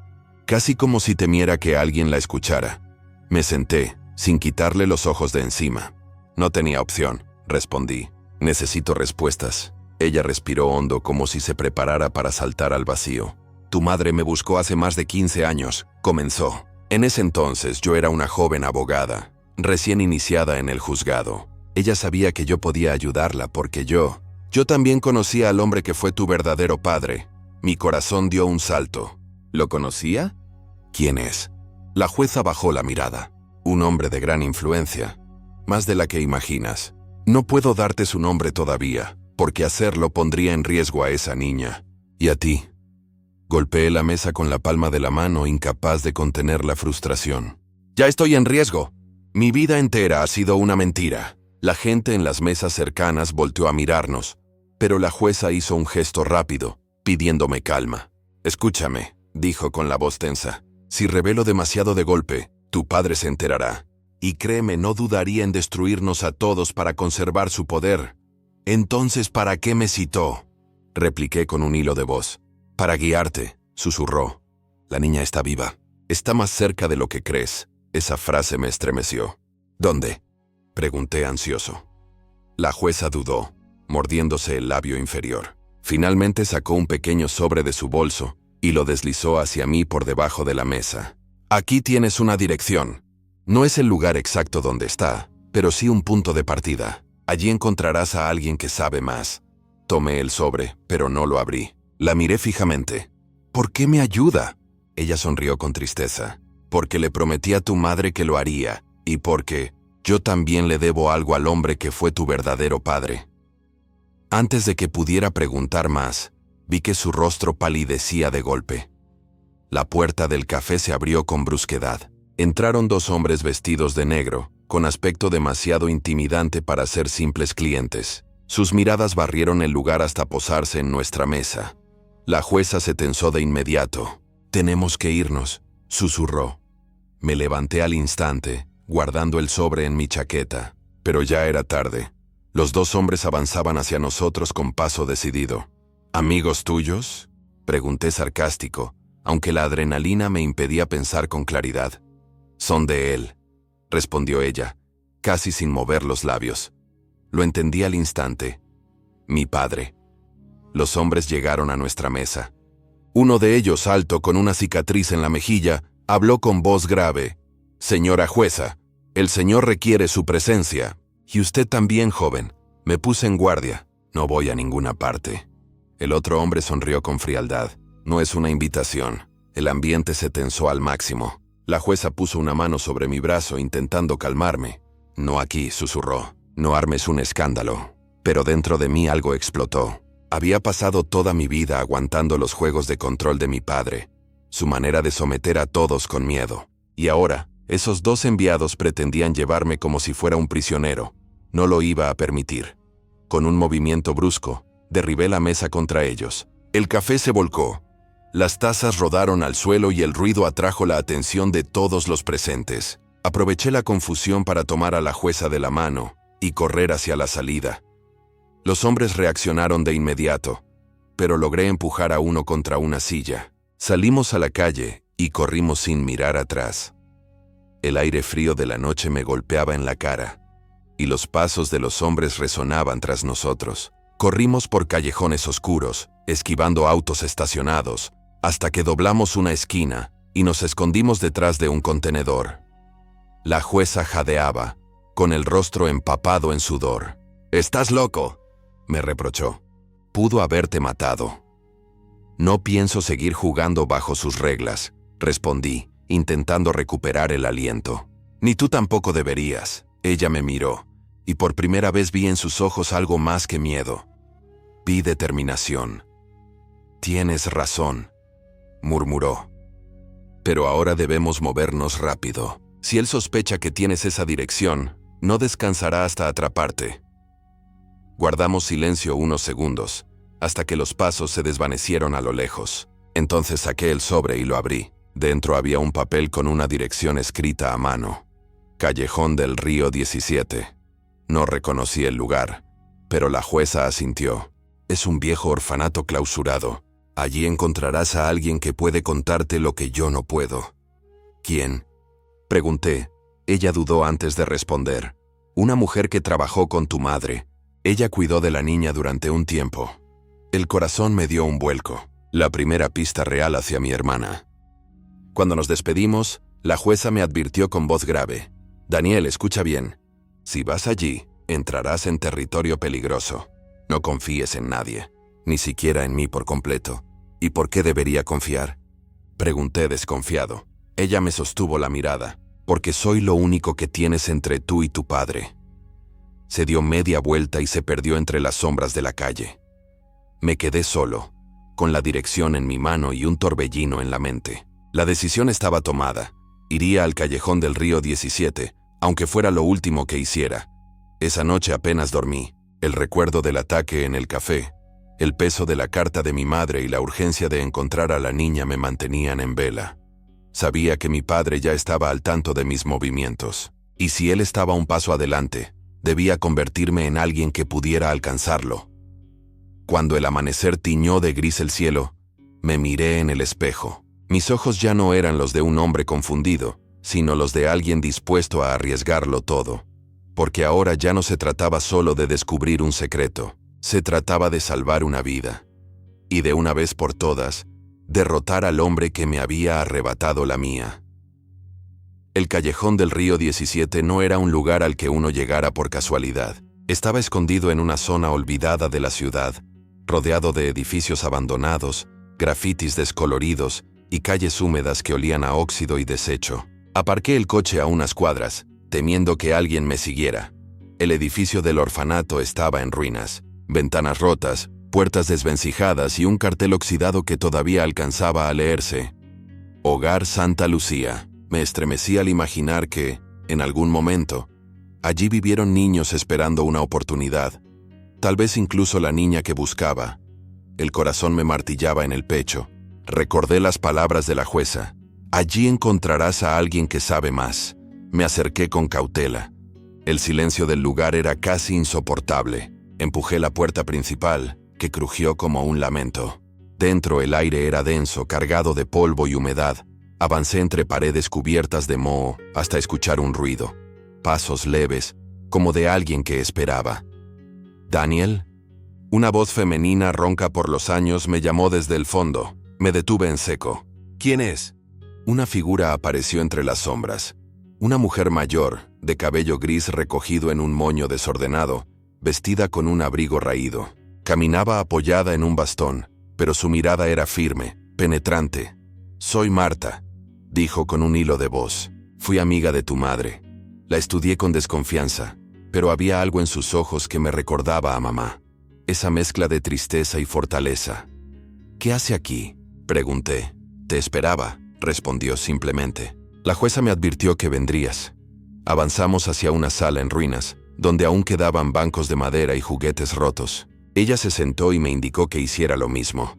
casi como si temiera que alguien la escuchara. Me senté, sin quitarle los ojos de encima. «No tenía opción», respondí. «Necesito respuestas». Ella respiró hondo como si se preparara para saltar al vacío. «Tu madre me buscó hace más de 15 años», comenzó. En ese entonces yo era una joven abogada, recién iniciada en el juzgado. Ella sabía que yo podía ayudarla porque yo también conocía al hombre que fue tu verdadero padre. Mi corazón dio un salto. ¿Lo conocía? ¿Quién es? La jueza bajó la mirada. Un hombre de gran influencia, más de la que imaginas. No puedo darte su nombre todavía, porque hacerlo pondría en riesgo a esa niña. ¿Y a ti? Golpeé la mesa con la palma de la mano, incapaz de contener la frustración. Ya estoy en riesgo. Mi vida entera ha sido una mentira. La gente en las mesas cercanas volteó a mirarnos, pero la jueza hizo un gesto rápido, pidiéndome calma. «Escúchame», dijo con la voz tensa. «Si revelo demasiado de golpe, tu padre se enterará. Y créeme, no dudaría en destruirnos a todos para conservar su poder». «Entonces, ¿para qué me citó?», repliqué con un hilo de voz. «Para guiarte», susurró. «La niña está viva. Está más cerca de lo que crees». Esa frase me estremeció. «¿Dónde?», pregunté ansioso. La jueza dudó, mordiéndose el labio inferior. Finalmente sacó un pequeño sobre de su bolso y lo deslizó hacia mí por debajo de la mesa. «Aquí tienes una dirección. No es el lugar exacto donde está, pero sí un punto de partida. Allí encontrarás a alguien que sabe más». Tomé el sobre, pero no lo abrí. La miré fijamente. «¿Por qué me ayuda?». Ella sonrió con tristeza. «Porque le prometí a tu madre que lo haría, y porque yo también le debo algo al hombre que fue tu verdadero padre». Antes de que pudiera preguntar más, vi que su rostro palidecía de golpe. La puerta del café se abrió con brusquedad. Entraron dos hombres vestidos de negro, con aspecto demasiado intimidante para ser simples clientes. Sus miradas barrieron el lugar hasta posarse en nuestra mesa. La jueza se tensó de inmediato. «Tenemos que irnos», susurró. Me levanté al instante, guardando el sobre en mi chaqueta, pero ya era tarde. Los dos hombres avanzaban hacia nosotros con paso decidido. «¿Amigos tuyos?», pregunté sarcástico, aunque la adrenalina me impedía pensar con claridad. «Son de él», respondió ella, casi sin mover los labios. Lo entendí al instante. «Mi padre». Los hombres llegaron a nuestra mesa. Uno de ellos, alto, con una cicatriz en la mejilla, habló con voz grave. «Señora jueza, el señor requiere su presencia. Y usted también, joven». Me puse en guardia. «No voy a ninguna parte». El otro hombre sonrió con frialdad. «No es una invitación». El ambiente se tensó al máximo. La jueza puso una mano sobre mi brazo intentando calmarme. «No aquí», susurró. «No armes un escándalo». Pero dentro de mí algo explotó. Había pasado toda mi vida aguantando los juegos de control de mi padre, su manera de someter a todos con miedo. Y ahora, esos dos enviados pretendían llevarme como si fuera un prisionero. No lo iba a permitir. Con un movimiento brusco, derribé la mesa contra ellos. El café se volcó. Las tazas rodaron al suelo y el ruido atrajo la atención de todos los presentes. Aproveché la confusión para tomar a la jueza de la mano y correr hacia la salida. Los hombres reaccionaron de inmediato, pero logré empujar a uno contra una silla. Salimos a la calle y corrimos sin mirar atrás. El aire frío de la noche me golpeaba en la cara, y los pasos de los hombres resonaban tras nosotros. Corrimos por callejones oscuros, esquivando autos estacionados, hasta que doblamos una esquina y nos escondimos detrás de un contenedor. La jueza jadeaba, con el rostro empapado en sudor. «¿Estás loco?», me reprochó. «Pudo haberte matado». «No pienso seguir jugando bajo sus reglas», respondí, intentando recuperar el aliento. «Ni tú tampoco deberías». Ella me miró, y por primera vez vi en sus ojos algo más que miedo. Vi determinación. «Tienes razón», murmuró. «Pero ahora debemos movernos rápido. Si él sospecha que tienes esa dirección, no descansará hasta atraparte». Guardamos silencio unos segundos, hasta que los pasos se desvanecieron a lo lejos. Entonces saqué el sobre y lo abrí. Dentro había un papel con una dirección escrita a mano. Callejón del Río 17. No reconocí el lugar, pero la jueza asintió. «Es un viejo orfanato clausurado. Allí encontrarás a alguien que puede contarte lo que yo no puedo». «¿Quién?», pregunté. Ella dudó antes de responder. «Una mujer que trabajó con tu madre. Ella cuidó de la niña durante un tiempo». El corazón me dio un vuelco. La primera pista real hacia mi hermana. Cuando nos despedimos, la jueza me advirtió con voz grave. «Daniel, escucha bien. Si vas allí, entrarás en territorio peligroso. No confíes en nadie, ni siquiera en mí por completo». «¿Y por qué debería confiar?», pregunté desconfiado. Ella me sostuvo la mirada. «Porque soy lo único que tienes entre tú y tu padre». Se dio media vuelta y se perdió entre las sombras de la calle. Me quedé solo, con la dirección en mi mano y un torbellino en la mente. La decisión estaba tomada. Iría al callejón del Río 17, aunque fuera lo último que hiciera. Esa noche apenas dormí. El recuerdo del ataque en el café, el peso de la carta de mi madre y la urgencia de encontrar a la niña me mantenían en vela. Sabía que mi padre ya estaba al tanto de mis movimientos, y si él estaba un paso adelante, debía convertirme en alguien que pudiera alcanzarlo. Cuando el amanecer tiñó de gris el cielo, me miré en el espejo. Mis ojos ya no eran los de un hombre confundido, sino los de alguien dispuesto a arriesgarlo todo. Porque ahora ya no se trataba solo de descubrir un secreto, se trataba de salvar una vida. Y de una vez por todas, derrotar al hombre que me había arrebatado la mía. El callejón del Río 17 no era un lugar al que uno llegara por casualidad. Estaba escondido en una zona olvidada de la ciudad, rodeado de edificios abandonados, grafitis descoloridos y calles húmedas que olían a óxido y desecho. Aparqué el coche a unas cuadras, temiendo que alguien me siguiera. El edificio del orfanato estaba en ruinas, ventanas rotas, puertas desvencijadas y un cartel oxidado que todavía alcanzaba a leerse. Hogar Santa Lucía. Me estremecí al imaginar que, en algún momento, allí vivieron niños esperando una oportunidad, tal vez incluso la niña que buscaba. El corazón me martillaba en el pecho. Recordé las palabras de la jueza. Allí encontrarás a alguien que sabe más. Me acerqué con cautela. El silencio del lugar era casi insoportable. Empujé la puerta principal, que crujió como un lamento. Dentro el aire era denso, cargado de polvo y humedad. Avancé entre paredes cubiertas de moho hasta escuchar un ruido. Pasos leves, como de alguien que esperaba. ¿Daniel? Una voz femenina ronca por los años me llamó desde el fondo. Me detuve en seco. ¿Quién es? Una figura apareció entre las sombras. Una mujer mayor, de cabello gris recogido en un moño desordenado, vestida con un abrigo raído. Caminaba apoyada en un bastón, pero su mirada era firme, penetrante. «Soy Marta», dijo con un hilo de voz. «Fui amiga de tu madre. La estudié con desconfianza, pero había algo en sus ojos que me recordaba a mamá. Esa mezcla de tristeza y fortaleza». «¿Qué hace aquí?», pregunté. «Te esperaba», respondió simplemente. «La jueza me advirtió que vendrías». Avanzamos hacia una sala en ruinas, donde aún quedaban bancos de madera y juguetes rotos. Ella se sentó y me indicó que hiciera lo mismo.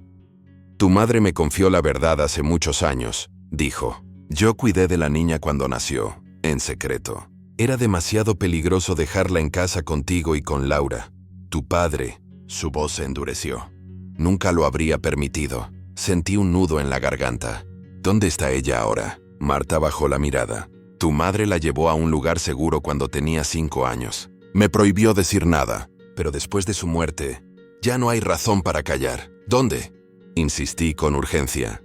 «Tu madre me confió la verdad hace muchos años», dijo. «Yo cuidé de la niña cuando nació, en secreto. Era demasiado peligroso dejarla en casa contigo y con Laura. Tu padre», su voz se endureció. «Nunca lo habría permitido». Sentí un nudo en la garganta. «¿Dónde está ella ahora?». Marta bajó la mirada. «Tu madre la llevó a un lugar seguro cuando tenía 5 años. Me prohibió decir nada, pero después de su muerte, ya no hay razón para callar. ¿Dónde?». Insistí con urgencia.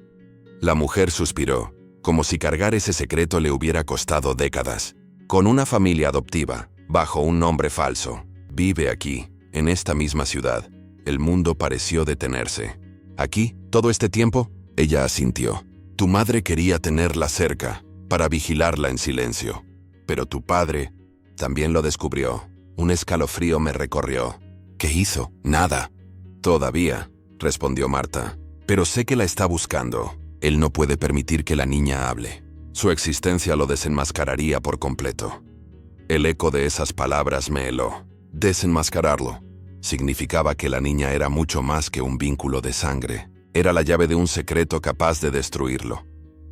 La mujer suspiró, como si cargar ese secreto le hubiera costado décadas. «Con una familia adoptiva, bajo un nombre falso. Vive aquí, en esta misma ciudad». El mundo pareció detenerse. «¿Aquí? ¿Todo este tiempo?». Ella asintió. «Tu madre quería tenerla cerca, para vigilarla en silencio. Pero tu padre también lo descubrió». Un escalofrío me recorrió. «¿Qué hizo?». «Nada». «Todavía», respondió Marta. «Pero sé que la está buscando. Él no puede permitir que la niña hable. Su existencia lo desenmascararía por completo». El eco de esas palabras me heló. Desenmascararlo significaba que la niña era mucho más que un vínculo de sangre. Era la llave de un secreto capaz de destruirlo.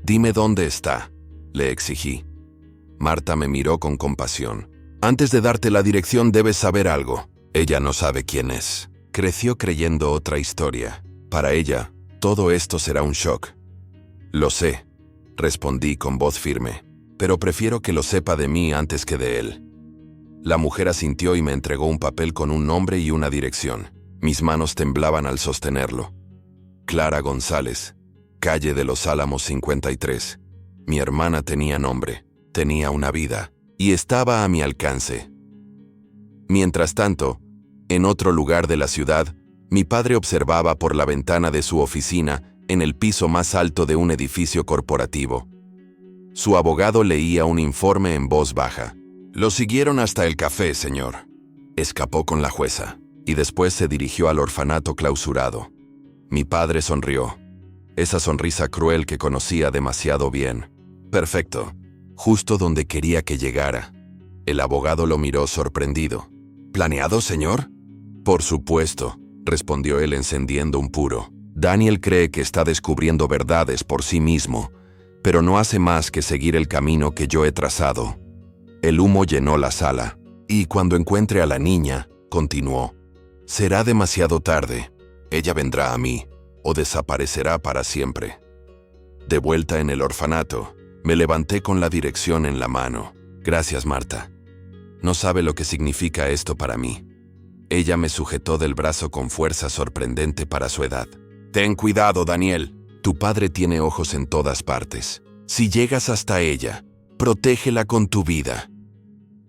«Dime dónde está», le exigí. Marta me miró con compasión. «Antes de darte la dirección debes saber algo. Ella no sabe quién es». Creció creyendo otra historia. Para ella, todo esto será un shock. «Lo sé», respondí con voz firme, «pero prefiero que lo sepa de mí antes que de él». La mujer asintió y me entregó un papel con un nombre y una dirección. Mis manos temblaban al sostenerlo. «Clara González, calle de los Álamos 53. Mi hermana tenía nombre, tenía una vida, y estaba a mi alcance». Mientras tanto, en otro lugar de la ciudad, mi padre observaba por la ventana de su oficina en el piso más alto de un edificio corporativo. Su abogado leía un informe en voz baja. «Lo siguieron hasta el café, señor», escapó con la jueza, y después se dirigió al orfanato clausurado. Mi padre sonrió. Esa sonrisa cruel que conocía demasiado bien. «Perfecto. Justo donde quería que llegara». El abogado lo miró sorprendido. «¿Planeado, señor?». «Por supuesto», respondió él encendiendo un puro. «Daniel cree que está descubriendo verdades por sí mismo, pero no hace más que seguir el camino que yo he trazado». El humo llenó la sala, y cuando encuentre a la niña, continuó, «será demasiado tarde. Ella vendrá a mí, o desaparecerá para siempre». De vuelta en el orfanato, me levanté con la dirección en la mano. «Gracias, Marta. No sabe lo que significa esto para mí». Ella me sujetó del brazo con fuerza sorprendente para su edad. «Ten cuidado, Daniel. Tu padre tiene ojos en todas partes. Si llegas hasta ella, protégela con tu vida».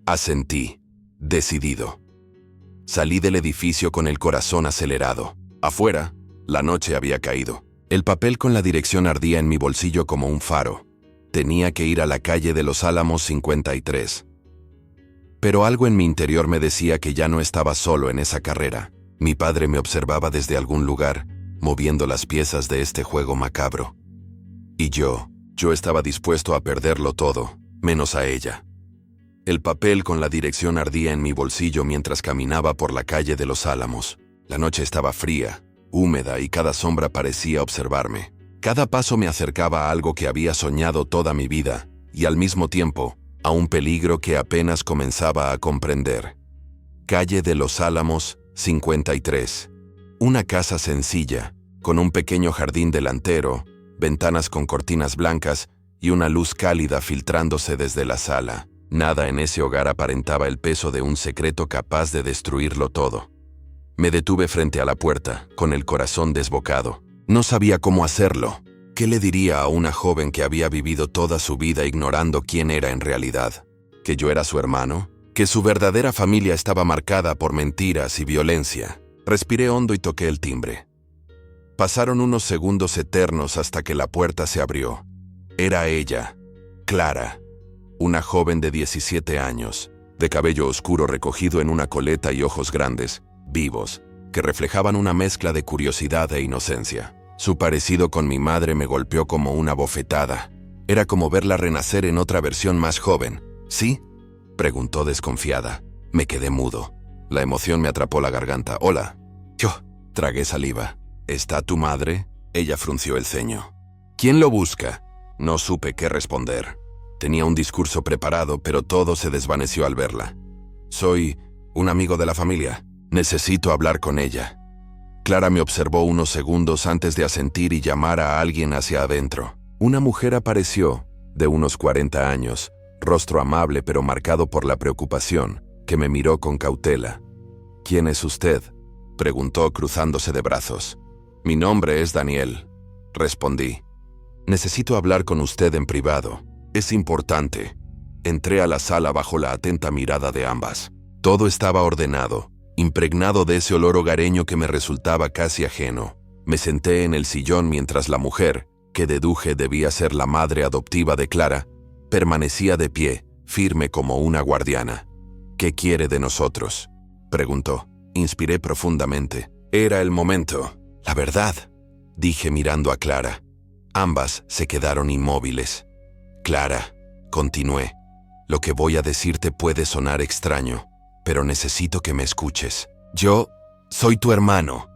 Asentí, decidido. Salí del edificio con el corazón acelerado. Afuera, la noche había caído. El papel con la dirección ardía en mi bolsillo como un faro. Tenía que ir a la calle de los Álamos 53. Pero algo en mi interior me decía que ya no estaba solo en esa carrera. Mi padre me observaba desde algún lugar, moviendo las piezas de este juego macabro. Y yo estaba dispuesto a perderlo todo, menos a ella. El papel con la dirección ardía en mi bolsillo mientras caminaba por la calle de Los Álamos. La noche estaba fría, húmeda y cada sombra parecía observarme. Cada paso me acercaba a algo que había soñado toda mi vida y al mismo tiempo a un peligro que apenas comenzaba a comprender. Calle de Los Álamos, 53. Una casa sencilla, con un pequeño jardín delantero, ventanas con cortinas blancas y una luz cálida filtrándose desde la sala. Nada en ese hogar aparentaba el peso de un secreto capaz de destruirlo todo. Me detuve frente a la puerta, con el corazón desbocado. No sabía cómo hacerlo. ¿Qué le diría a una joven que había vivido toda su vida ignorando quién era en realidad? ¿Que yo era su hermano? ¿Que su verdadera familia estaba marcada por mentiras y violencia? Respiré hondo y toqué el timbre. Pasaron unos segundos eternos hasta que la puerta se abrió. Era ella, Clara. Una joven de 17 años, de cabello oscuro recogido en una coleta y ojos grandes, vivos, que reflejaban una mezcla de curiosidad e inocencia. Su parecido con mi madre me golpeó como una bofetada. Era como verla renacer en otra versión más joven. ¿Sí?, preguntó desconfiada. Me quedé mudo. La emoción me atrapó la garganta. «Hola». Yo tragué saliva. «¿Está tu madre?». Ella frunció el ceño. «¿Quién lo busca?». No supe qué responder. Tenía un discurso preparado, pero todo se desvaneció al verla. «Soy un amigo de la familia. Necesito hablar con ella». Clara me observó unos segundos antes de asentir y llamar a alguien hacia adentro. Una mujer apareció, de unos 40 años, rostro amable pero marcado por la preocupación, que me miró con cautela. «¿Quién es usted?», preguntó cruzándose de brazos. «Mi nombre es Daniel», respondí. «Necesito hablar con usted en privado. Es importante». Entré a la sala bajo la atenta mirada de ambas. Todo estaba ordenado, impregnado de ese olor hogareño que me resultaba casi ajeno. Me senté en el sillón mientras la mujer, que deduje debía ser la madre adoptiva de Clara, permanecía de pie, firme como una guardiana. «¿Qué quiere de nosotros?», preguntó. Inspiré profundamente. Era el momento. «La verdad», dije mirando a Clara. Ambas se quedaron inmóviles. «Clara», continué, «lo que voy a decirte puede sonar extraño, pero necesito que me escuches. Yo soy tu hermano».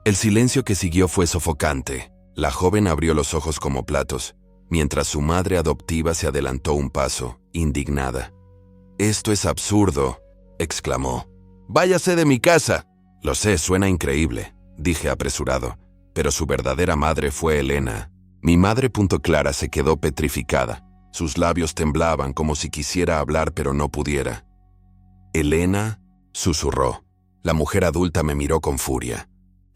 El silencio que siguió fue sofocante. La joven abrió los ojos como platos, mientras su madre adoptiva se adelantó un paso, indignada. «Esto es absurdo», exclamó. «Váyase de mi casa». «Lo sé, suena increíble», dije apresurado, pero su verdadera madre fue Elena. Mi madre. Clara se quedó petrificada. Sus labios temblaban como si quisiera hablar pero no pudiera. «Elena», susurró. La mujer adulta me miró con furia.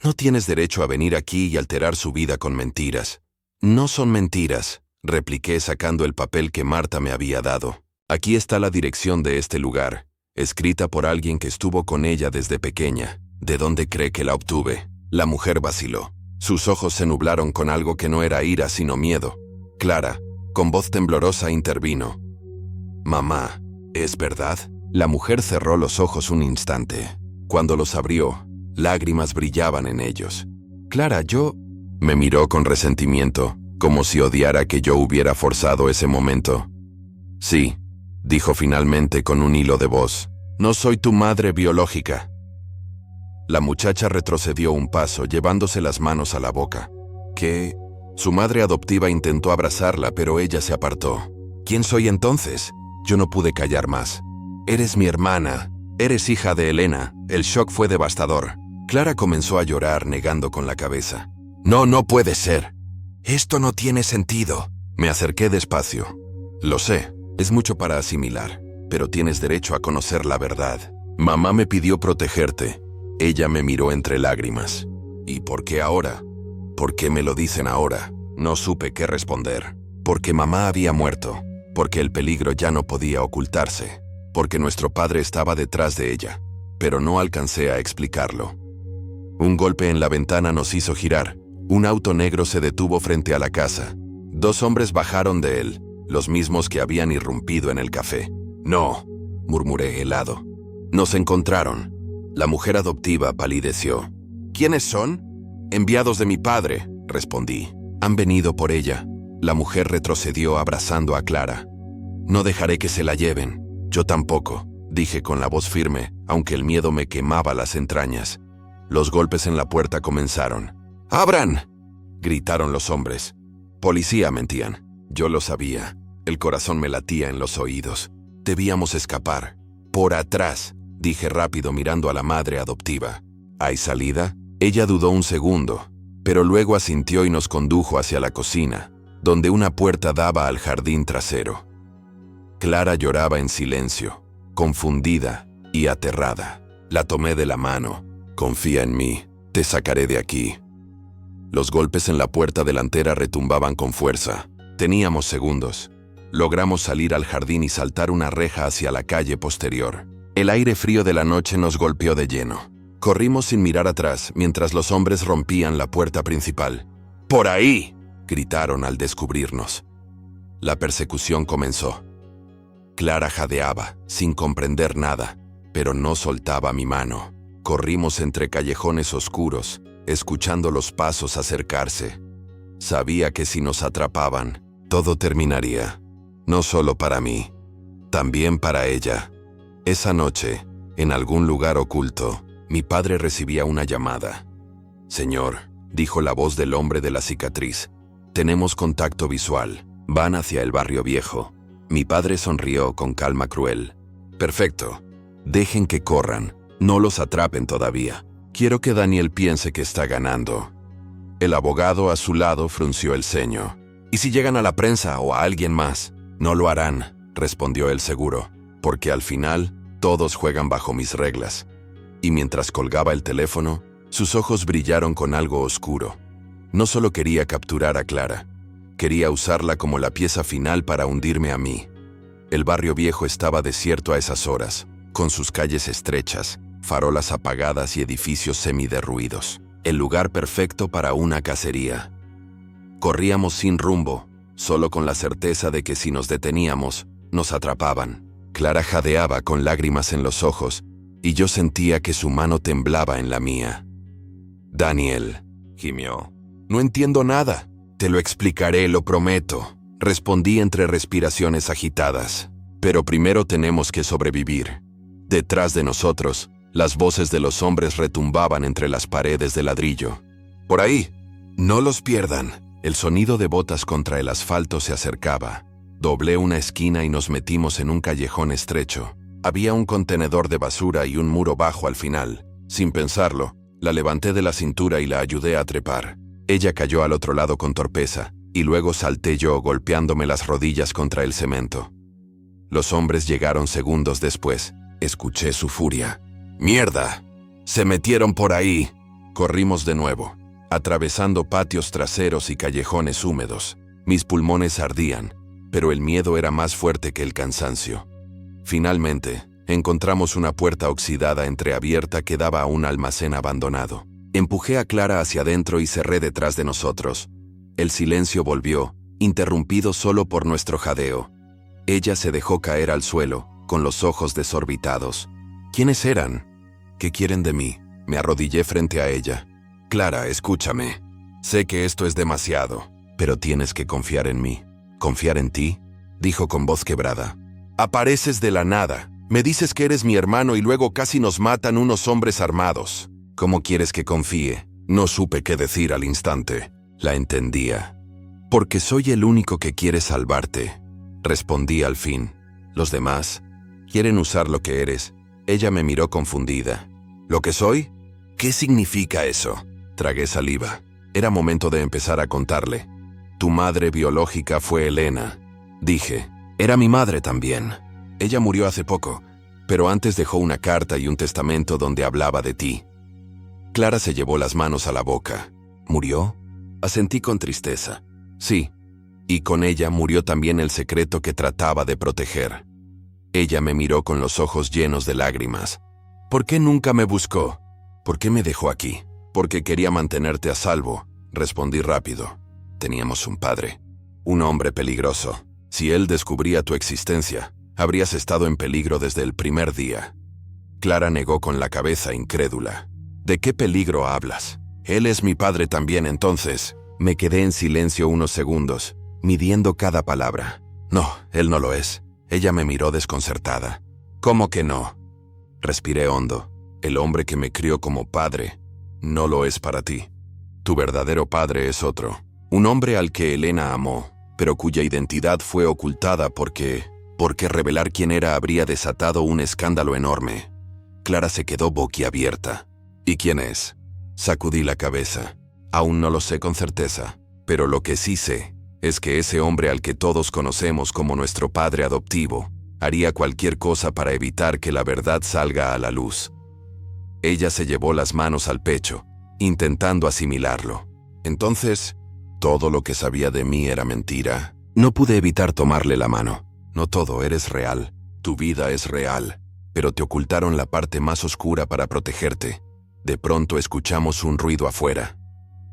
«No tienes derecho a venir aquí y alterar su vida con mentiras». «No son mentiras», repliqué sacando el papel que Marta me había dado. «Aquí está la dirección de este lugar, escrita por alguien que estuvo con ella desde pequeña. ¿De dónde cree que la obtuve?». La mujer vaciló. Sus ojos se nublaron con algo que no era ira sino miedo. Clara, con voz temblorosa, intervino. «Mamá, ¿es verdad?». La mujer cerró los ojos un instante. Cuando los abrió, lágrimas brillaban en ellos. «Clara, yo…». Me miró con resentimiento, como si odiara que yo hubiera forzado ese momento. «Sí», dijo finalmente con un hilo de voz. «No soy tu madre biológica». La muchacha retrocedió un paso, llevándose las manos a la boca. «¿Qué?». Su madre adoptiva intentó abrazarla, pero ella se apartó. «¿Quién soy entonces?». Yo no pude callar más. «Eres mi hermana. Eres hija de Elena». El shock fue devastador. Clara comenzó a llorar, negando con la cabeza. «No, no puede ser. Esto no tiene sentido». Me acerqué despacio. «Lo sé, es mucho para asimilar, pero tienes derecho a conocer la verdad. Mamá me pidió protegerte». Ella me miró entre lágrimas. «¿Y por qué ahora?». «¿Por qué me lo dicen ahora?». No supe qué responder. Porque mamá había muerto. Porque el peligro ya no podía ocultarse. Porque nuestro padre estaba detrás de ella. Pero no alcancé a explicarlo. Un golpe en la ventana nos hizo girar. Un auto negro se detuvo frente a la casa. 2 hombres bajaron de él, los mismos que habían irrumpido en el café. «No», murmuré helado. «Nos encontraron». La mujer adoptiva palideció. ¿Quiénes son? Enviados de mi padre, respondí. Han venido por ella. La mujer retrocedió abrazando a Clara. No dejaré que se la lleven. Yo tampoco, dije con la voz firme, aunque el miedo me quemaba las entrañas. Los golpes en la puerta comenzaron. ¡Abran!, gritaron los hombres. Policía, mentían. Yo lo sabía. El corazón me latía en los oídos. Debíamos escapar. Por atrás, dije rápido mirando a la madre adoptiva. ¿Hay salida? Ella dudó un segundo, pero luego asintió y nos condujo hacia la cocina, donde una puerta daba al jardín trasero. Clara lloraba en silencio, confundida y aterrada. La tomé de la mano. Confía en mí, te sacaré de aquí. Los golpes en la puerta delantera retumbaban con fuerza. Teníamos segundos. Logramos salir al jardín y saltar una reja hacia la calle posterior. El aire frío de la noche nos golpeó de lleno. Corrimos sin mirar atrás mientras los hombres rompían la puerta principal. ¡Por ahí!, gritaron al descubrirnos. La persecución comenzó. Clara jadeaba, sin comprender nada, pero no soltaba mi mano. Corrimos entre callejones oscuros, escuchando los pasos acercarse. Sabía que si nos atrapaban, todo terminaría. No solo para mí, también para ella. Esa noche, en algún lugar oculto, mi padre recibía una llamada. «Señor», dijo la voz del hombre de la cicatriz, «tenemos contacto visual. Van hacia el barrio viejo». Mi padre sonrió con calma cruel. «Perfecto. Dejen que corran. No los atrapen todavía. Quiero que Daniel piense que está ganando». El abogado a su lado frunció el ceño. «¿Y si llegan a la prensa o a alguien más?» «No lo harán», respondió el seguro, «porque al final todos juegan bajo mis reglas». Y mientras colgaba el teléfono, sus ojos brillaron con algo oscuro. No solo quería capturar a Clara, quería usarla como la pieza final para hundirme a mí. El barrio viejo estaba desierto a esas horas, con sus calles estrechas, farolas apagadas y edificios semiderruidos. El lugar perfecto para una cacería. Corríamos sin rumbo, solo con la certeza de que si nos deteníamos, nos atrapaban. Clara jadeaba con lágrimas en los ojos, y yo sentía que su mano temblaba en la mía. «Daniel», gimió, «no entiendo nada». «Te lo explicaré, lo prometo», respondí entre respiraciones agitadas. «Pero primero tenemos que sobrevivir». Detrás de nosotros, las voces de los hombres retumbaban entre las paredes de ladrillo. «Por ahí, no los pierdan». El sonido de botas contra el asfalto se acercaba. Doblé una esquina y nos metimos en un callejón estrecho. Había un contenedor de basura y un muro bajo al final. Sin pensarlo, la levanté de la cintura y la ayudé a trepar. Ella cayó al otro lado con torpeza, y luego salté yo golpeándome las rodillas contra el cemento. Los hombres llegaron segundos después. Escuché su furia. «¡Mierda! ¡Se metieron por ahí!». Corrimos de nuevo, atravesando patios traseros y callejones húmedos. Mis pulmones ardían, pero el miedo era más fuerte que el cansancio. Finalmente, encontramos una puerta oxidada entreabierta que daba a un almacén abandonado. Empujé a Clara hacia adentro y cerré detrás de nosotros. El silencio volvió, interrumpido solo por nuestro jadeo. Ella se dejó caer al suelo, con los ojos desorbitados. ¿Quiénes eran? ¿Qué quieren de mí? Me arrodillé frente a ella. «Clara, escúchame. Sé que esto es demasiado, pero tienes que confiar en mí». «¿Confiar en ti?», dijo con voz quebrada. «Apareces de la nada. Me dices que eres mi hermano y luego casi nos matan unos hombres armados. ¿Cómo quieres que confíe?». No supe qué decir al instante. La entendía. «Porque soy el único que quiere salvarte», respondí al fin. «Los demás quieren usar lo que eres». Ella me miró confundida. «¿Lo que soy? ¿Qué significa eso?». Tragué saliva. Era momento de empezar a contarle. «Tu madre biológica fue Elena», dije. «Era mi madre también. Ella murió hace poco, pero antes dejó una carta y un testamento donde hablaba de ti». Clara se llevó las manos a la boca. «¿Murió?». Asentí con tristeza. «Sí, y con ella murió también el secreto que trataba de proteger». Ella me miró con los ojos llenos de lágrimas. «¿Por qué nunca me buscó? ¿Por qué me dejó aquí?». «Porque quería mantenerte a salvo», respondí rápido. «Teníamos un padre, un hombre peligroso. Si él descubría tu existencia, habrías estado en peligro desde el primer día». Clara negó con la cabeza incrédula. ¿De qué peligro hablas? Él es mi padre también, entonces. Me quedé en silencio unos segundos, midiendo cada palabra. No, él no lo es. Ella me miró desconcertada. ¿Cómo que no? Respiré hondo. El hombre que me crió como padre no lo es para ti. Tu verdadero padre es otro. Un hombre al que Elena amó, pero cuya identidad fue ocultada porque revelar quién era habría desatado un escándalo enorme. Clara se quedó boquiabierta. ¿Y quién es? Sacudí la cabeza. Aún no lo sé con certeza, pero lo que sí sé es que ese hombre al que todos conocemos como nuestro padre adoptivo haría cualquier cosa para evitar que la verdad salga a la luz. Ella se llevó las manos al pecho, intentando asimilarlo. Entonces, todo lo que sabía de mí era mentira. No pude evitar tomarle la mano. No todo, eres real. Tu vida es real. Pero te ocultaron la parte más oscura para protegerte. De pronto escuchamos un ruido afuera.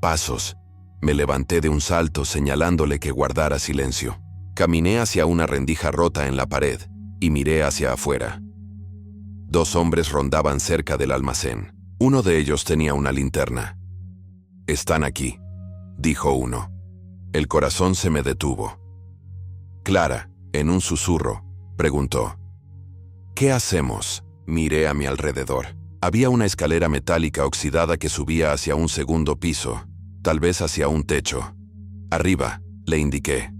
Pasos. Me levanté de un salto señalándole que guardara silencio. Caminé hacia una rendija rota en la pared y miré hacia afuera. 2 hombres rondaban cerca del almacén. Uno de ellos tenía una linterna. «Están aquí», dijo uno. El corazón se me detuvo. Clara, en un susurro, preguntó. «¿Qué hacemos?» Miré a mi alrededor. Había una escalera metálica oxidada que subía hacia un segundo piso, tal vez hacia un techo. «Arriba», le indiqué.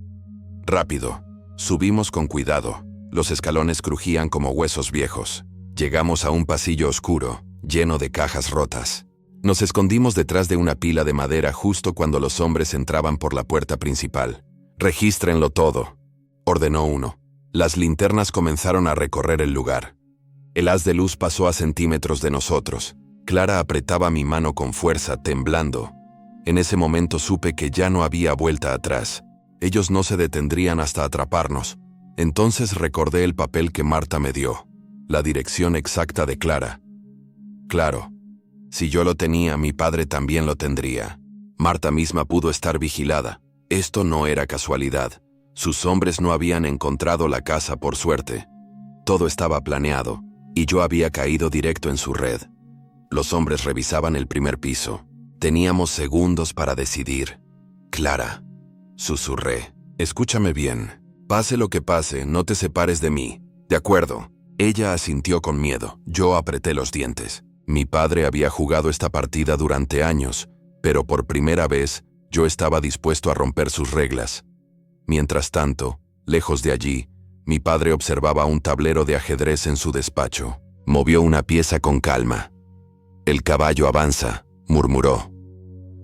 «Rápido». Subimos con cuidado. Los escalones crujían como huesos viejos. Llegamos a un pasillo oscuro, lleno de cajas rotas. Nos escondimos detrás de una pila de madera justo cuando los hombres entraban por la puerta principal. «Regístrenlo todo», ordenó uno. Las linternas comenzaron a recorrer el lugar. El haz de luz pasó a centímetros de nosotros. Clara apretaba mi mano con fuerza, temblando. En ese momento supe que ya no había vuelta atrás. Ellos no se detendrían hasta atraparnos. Entonces recordé el papel que Marta me dio. La dirección exacta de Clara. Claro. Si yo lo tenía, mi padre también lo tendría. Marta misma pudo estar vigilada. Esto no era casualidad. Sus hombres no habían encontrado la casa por suerte. Todo estaba planeado, y yo había caído directo en su red. Los hombres revisaban el primer piso. Teníamos segundos para decidir. «Clara», susurré, «escúchame bien. Pase lo que pase, no te separes de mí. ¿De acuerdo?» Ella asintió con miedo. Yo apreté los dientes. Mi padre había jugado esta partida durante años, pero por primera vez yo estaba dispuesto a romper sus reglas. Mientras tanto, lejos de allí, mi padre observaba un tablero de ajedrez en su despacho. Movió una pieza con calma. «El caballo avanza», murmuró.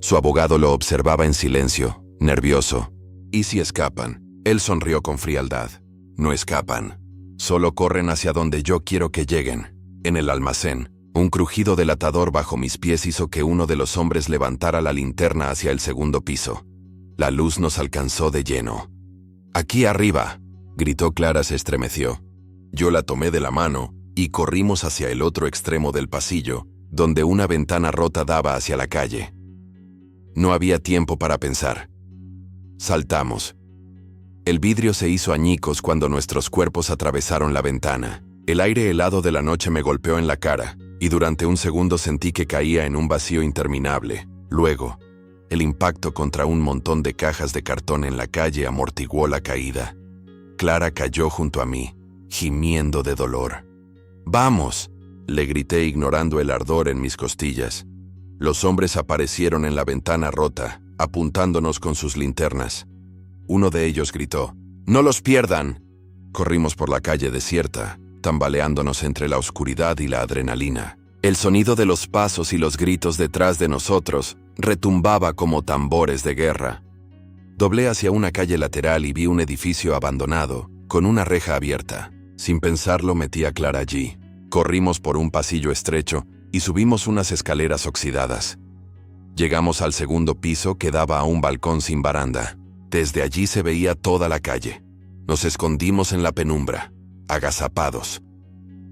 Su abogado lo observaba en silencio, nervioso. «¿Y si escapan?» Él sonrió con frialdad. «No escapan. Solo corren hacia donde yo quiero que lleguen». En el almacén, un crujido delatador bajo mis pies hizo que uno de los hombres levantara la linterna hacia el segundo piso. La luz nos alcanzó de lleno. «Aquí arriba», gritó Clara. Se estremeció. Yo la tomé de la mano y corrimos hacia el otro extremo del pasillo, donde una ventana rota daba hacia la calle. No había tiempo para pensar. Saltamos. El vidrio se hizo añicos cuando nuestros cuerpos atravesaron la ventana. El aire helado de la noche me golpeó en la cara, y durante un segundo sentí que caía en un vacío interminable. Luego, el impacto contra un montón de cajas de cartón en la calle amortiguó la caída. Clara cayó junto a mí, gimiendo de dolor. «¡Vamos!», le grité ignorando el ardor en mis costillas. Los hombres aparecieron en la ventana rota, apuntándonos con sus linternas. Uno de ellos gritó: «¡No los pierdan!». Corrimos por la calle desierta, tambaleándonos entre la oscuridad y la adrenalina. El sonido de los pasos y los gritos detrás de nosotros retumbaba como tambores de guerra. Doblé hacia una calle lateral y vi un edificio abandonado, con una reja abierta. Sin pensarlo, metí a Clara allí. Corrimos por un pasillo estrecho y subimos unas escaleras oxidadas. Llegamos al segundo piso que daba a un balcón sin baranda. Desde allí se veía toda la calle. Nos escondimos en la penumbra, agazapados.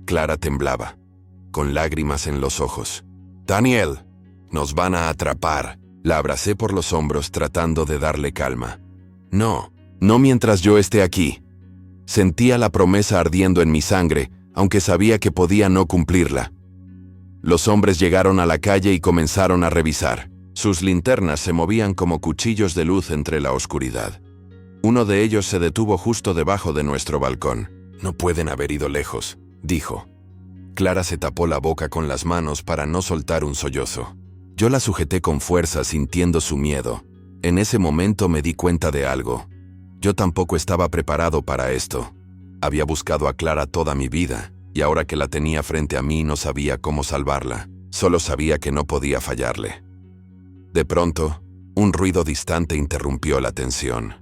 Clara temblaba, con lágrimas en los ojos. «Daniel, nos van a atrapar». La abracé por los hombros tratando de darle calma. «No, no mientras yo esté aquí». Sentía la promesa ardiendo en mi sangre, aunque sabía que podía no cumplirla. Los hombres llegaron a la calle y comenzaron a revisar. Sus linternas se movían como cuchillos de luz entre la oscuridad. Uno de ellos se detuvo justo debajo de nuestro balcón. «No pueden haber ido lejos», dijo. Clara se tapó la boca con las manos para no soltar un sollozo. Yo la sujeté con fuerza, sintiendo su miedo. En ese momento me di cuenta de algo. Yo tampoco estaba preparado para esto. Había buscado a Clara toda mi vida, y ahora que la tenía frente a mí no sabía cómo salvarla. Solo sabía que no podía fallarle. De pronto, un ruido distante interrumpió la tensión.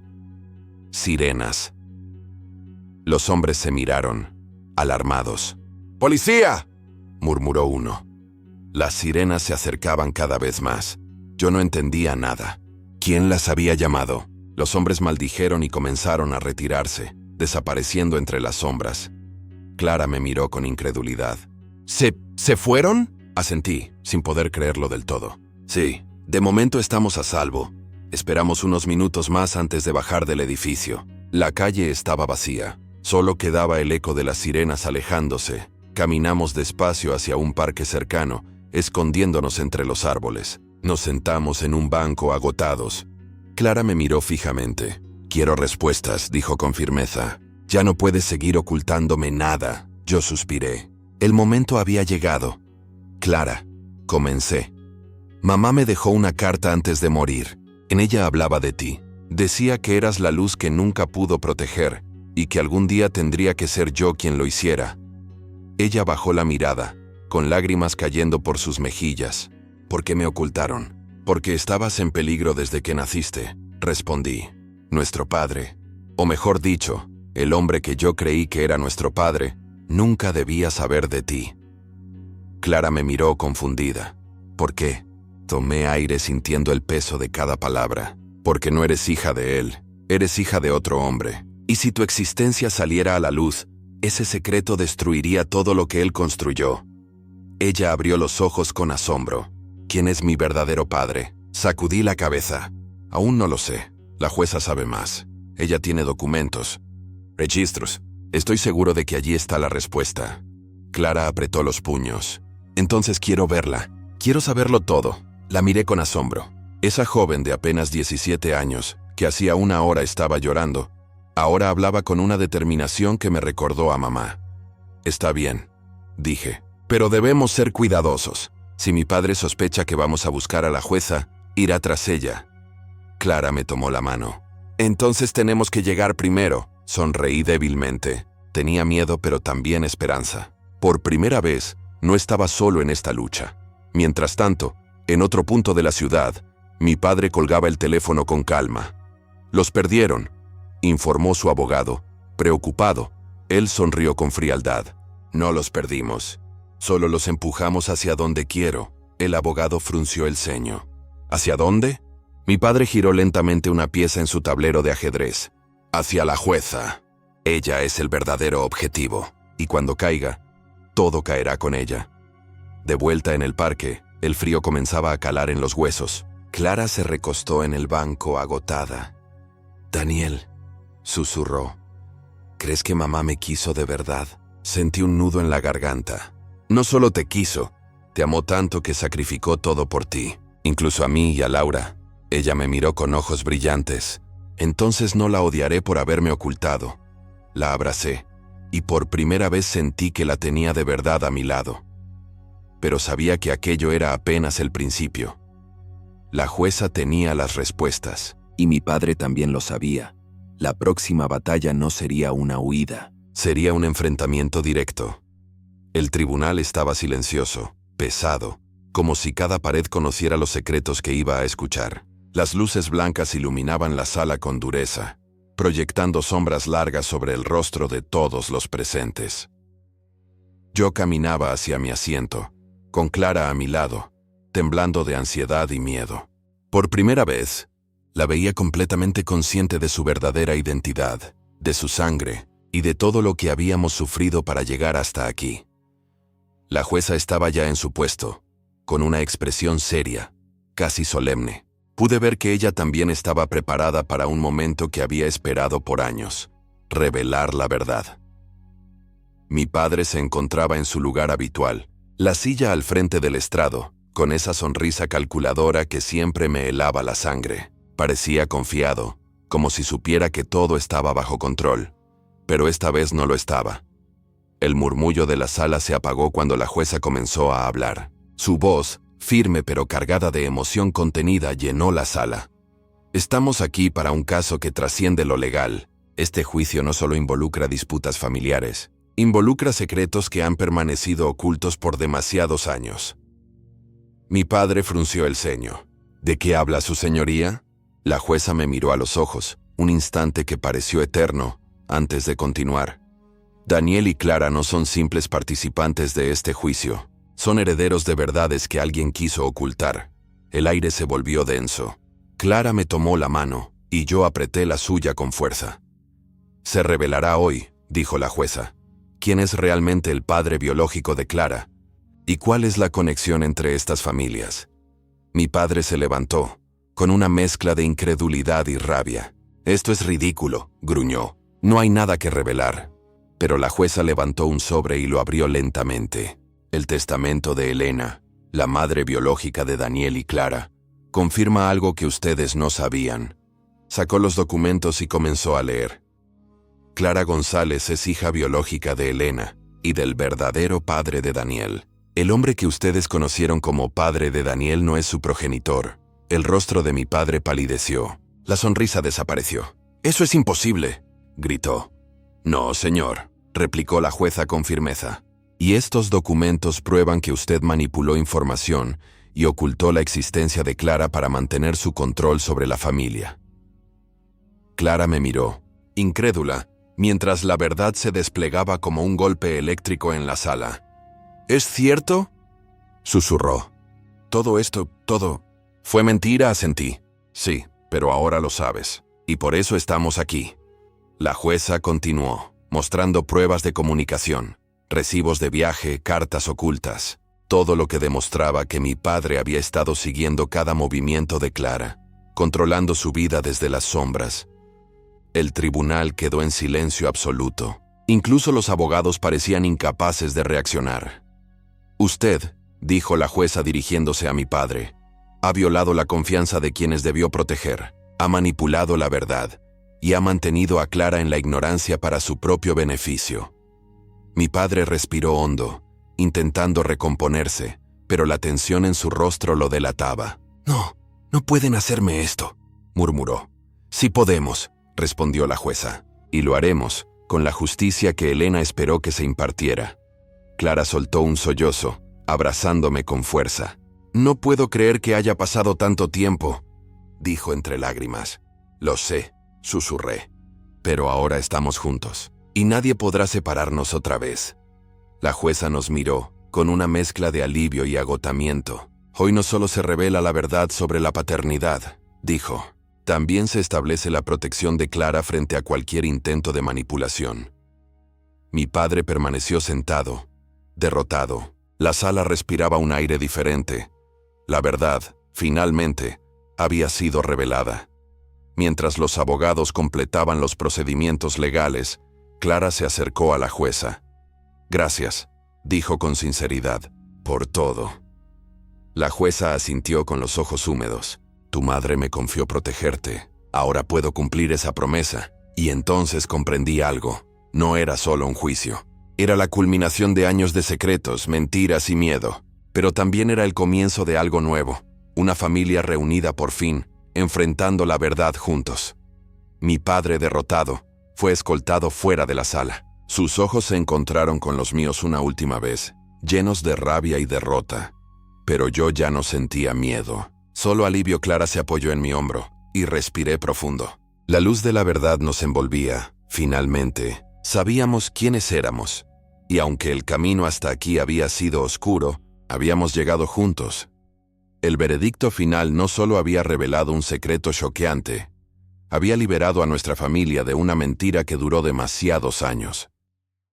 Sirenas. Los hombres se miraron, alarmados. «¡Policía!», murmuró uno. Las sirenas se acercaban cada vez más. Yo no entendía nada. ¿Quién las había llamado? Los hombres maldijeron y comenzaron a retirarse, desapareciendo entre las sombras. Clara me miró con incredulidad. ¿Se fueron?», asentí, sin poder creerlo del todo. «Sí, de momento estamos a salvo. Esperamos unos minutos más antes de bajar del edificio». La calle estaba vacía. Solo quedaba el eco de las sirenas alejándose. Caminamos despacio hacia un parque cercano, escondiéndonos entre los árboles. Nos sentamos en un banco agotados. Clara me miró fijamente. «Quiero respuestas», dijo con firmeza. «Ya no puedes seguir ocultándome nada». Yo suspiré. El momento había llegado. «Clara», comencé. «Mamá me dejó una carta antes de morir. En ella hablaba de ti. Decía que eras la luz que nunca pudo proteger y que algún día tendría que ser yo quien lo hiciera». Ella bajó la mirada, con lágrimas cayendo por sus mejillas. «¿Por qué me ocultaron?». «Porque estabas en peligro desde que naciste», respondí. «Nuestro padre, o mejor dicho, el hombre que yo creí que era nuestro padre, nunca debía saber de ti». Clara me miró confundida. «¿Por qué?». Tomé aire sintiendo el peso de cada palabra. «Porque no eres hija de él, eres hija de otro hombre. Y si tu existencia saliera a la luz, ese secreto destruiría todo lo que él construyó». Ella abrió los ojos con asombro. «¿Quién es mi verdadero padre?». Sacudí la cabeza. «Aún no lo sé. La jueza sabe más. Ella tiene documentos, registros. Estoy seguro de que allí está la respuesta». Clara apretó los puños. «Entonces quiero verla. Quiero saberlo todo». La miré con asombro. Esa joven de apenas 17 años, que hacía una hora estaba llorando, ahora hablaba con una determinación que me recordó a mamá. «Está bien», dije, «pero debemos ser cuidadosos. Si mi padre sospecha que vamos a buscar a la jueza, irá tras ella». Clara me tomó la mano. «Entonces tenemos que llegar primero». Sonreí débilmente. Tenía miedo, pero también esperanza. Por primera vez, no estaba solo en esta lucha. Mientras tanto, en otro punto de la ciudad, mi padre colgaba el teléfono con calma. «Los perdieron», informó su abogado, preocupado. Él sonrió con frialdad. «No los perdimos. Solo los empujamos hacia donde quiero». El abogado frunció el ceño. «¿Hacia dónde?». Mi padre giró lentamente una pieza en su tablero de ajedrez. «Hacia la jueza. Ella es el verdadero objetivo. Y cuando caiga, todo caerá con ella». De vuelta en el parque, el frío comenzaba a calar en los huesos. Clara se recostó en el banco agotada. «Daniel», susurró, «¿crees que mamá me quiso de verdad?». Sentí un nudo en la garganta. «No solo te quiso, te amó tanto que sacrificó todo por ti, incluso a mí y a Laura». Ella me miró con ojos brillantes. «Entonces no la odiaré por haberme ocultado». La abracé, y por primera vez sentí que la tenía de verdad a mi lado. Pero sabía que aquello era apenas el principio. La jueza tenía las respuestas. Y mi padre también lo sabía. La próxima batalla no sería una huida. Sería un enfrentamiento directo. El tribunal estaba silencioso, pesado, como si cada pared conociera los secretos que iba a escuchar. Las luces blancas iluminaban la sala con dureza, proyectando sombras largas sobre el rostro de todos los presentes. Yo caminaba hacia mi asiento, con Clara a mi lado, temblando de ansiedad y miedo. Por primera vez, la veía completamente consciente de su verdadera identidad, de su sangre y de todo lo que habíamos sufrido para llegar hasta aquí. La jueza estaba ya en su puesto, con una expresión seria, casi solemne. Pude ver que ella también estaba preparada para un momento que había esperado por años: revelar la verdad. Mi padre se encontraba en su lugar habitual, la silla al frente del estrado, con esa sonrisa calculadora que siempre me helaba la sangre. Parecía confiado, como si supiera que todo estaba bajo control. Pero esta vez no lo estaba. El murmullo de la sala se apagó cuando la jueza comenzó a hablar. Su voz, firme pero cargada de emoción contenida, llenó la sala. Estamos aquí para un caso que trasciende lo legal. Este juicio no solo involucra disputas familiares, involucra secretos que han permanecido ocultos por demasiados años. Mi padre frunció el ceño. ¿De qué habla su señoría? La jueza me miró a los ojos, un instante que pareció eterno, antes de continuar. Daniel y Clara no son simples participantes de este juicio. Son herederos de verdades que alguien quiso ocultar. El aire se volvió denso. Clara me tomó la mano, y yo apreté la suya con fuerza. Se revelará hoy, dijo la jueza, quién es realmente el padre biológico de Clara, y cuál es la conexión entre estas familias. Mi padre se levantó, con una mezcla de incredulidad y rabia. Esto es ridículo, gruñó. No hay nada que revelar. Pero la jueza levantó un sobre y lo abrió lentamente. El testamento de Elena, la madre biológica de Daniel y Clara, confirma algo que ustedes no sabían. Sacó los documentos y comenzó a leer. Clara González es hija biológica de Elena y del verdadero padre de Daniel. El hombre que ustedes conocieron como padre de Daniel no es su progenitor. El rostro de mi padre palideció. La sonrisa desapareció. «¡Eso es imposible!», gritó. «No, señor», replicó la jueza con firmeza. «Y estos documentos prueban que usted manipuló información y ocultó la existencia de Clara para mantener su control sobre la familia». Clara me miró, incrédula, mientras la verdad se desplegaba como un golpe eléctrico en la sala. «¿Es cierto?», susurró. «Todo esto, todo, fue mentira», asentí. «Sí, pero ahora lo sabes, y por eso estamos aquí». La jueza continuó, mostrando pruebas de comunicación, recibos de viaje, cartas ocultas, todo lo que demostraba que mi padre había estado siguiendo cada movimiento de Clara, controlando su vida desde las sombras. El tribunal quedó en silencio absoluto. Incluso los abogados parecían incapaces de reaccionar. «Usted», dijo la jueza dirigiéndose a mi padre, «ha violado la confianza de quienes debió proteger, ha manipulado la verdad y ha mantenido a Clara en la ignorancia para su propio beneficio». Mi padre respiró hondo, intentando recomponerse, pero la tensión en su rostro lo delataba. «No, no pueden hacerme esto», murmuró. «Sí podemos», respondió la jueza, «y lo haremos, con la justicia que Elena esperó que se impartiera». Clara soltó un sollozo, abrazándome con fuerza. «No puedo creer que haya pasado tanto tiempo», dijo entre lágrimas. «Lo sé», susurré, «pero ahora estamos juntos, y nadie podrá separarnos otra vez». La jueza nos miró, con una mezcla de alivio y agotamiento. «Hoy no solo se revela la verdad sobre la paternidad», dijo, «también se establece la protección de Clara frente a cualquier intento de manipulación». Mi padre permaneció sentado, derrotado. La sala respiraba un aire diferente. La verdad, finalmente, había sido revelada. Mientras los abogados completaban los procedimientos legales, Clara se acercó a la jueza. «Gracias», dijo con sinceridad, «por todo». La jueza asintió con los ojos húmedos. «Tu madre me confió protegerte. Ahora puedo cumplir esa promesa». Y entonces comprendí algo. No era solo un juicio. Era la culminación de años de secretos, mentiras y miedo. Pero también era el comienzo de algo nuevo. Una familia reunida por fin, enfrentando la verdad juntos. Mi padre, derrotado, fue escoltado fuera de la sala. Sus ojos se encontraron con los míos una última vez, llenos de rabia y derrota. Pero yo ya no sentía miedo. Solo alivio. Clara se apoyó en mi hombro, y respiré profundo. La luz de la verdad nos envolvía. Finalmente, sabíamos quiénes éramos. Y aunque el camino hasta aquí había sido oscuro, habíamos llegado juntos. El veredicto final no solo había revelado un secreto choqueante, había liberado a nuestra familia de una mentira que duró demasiados años.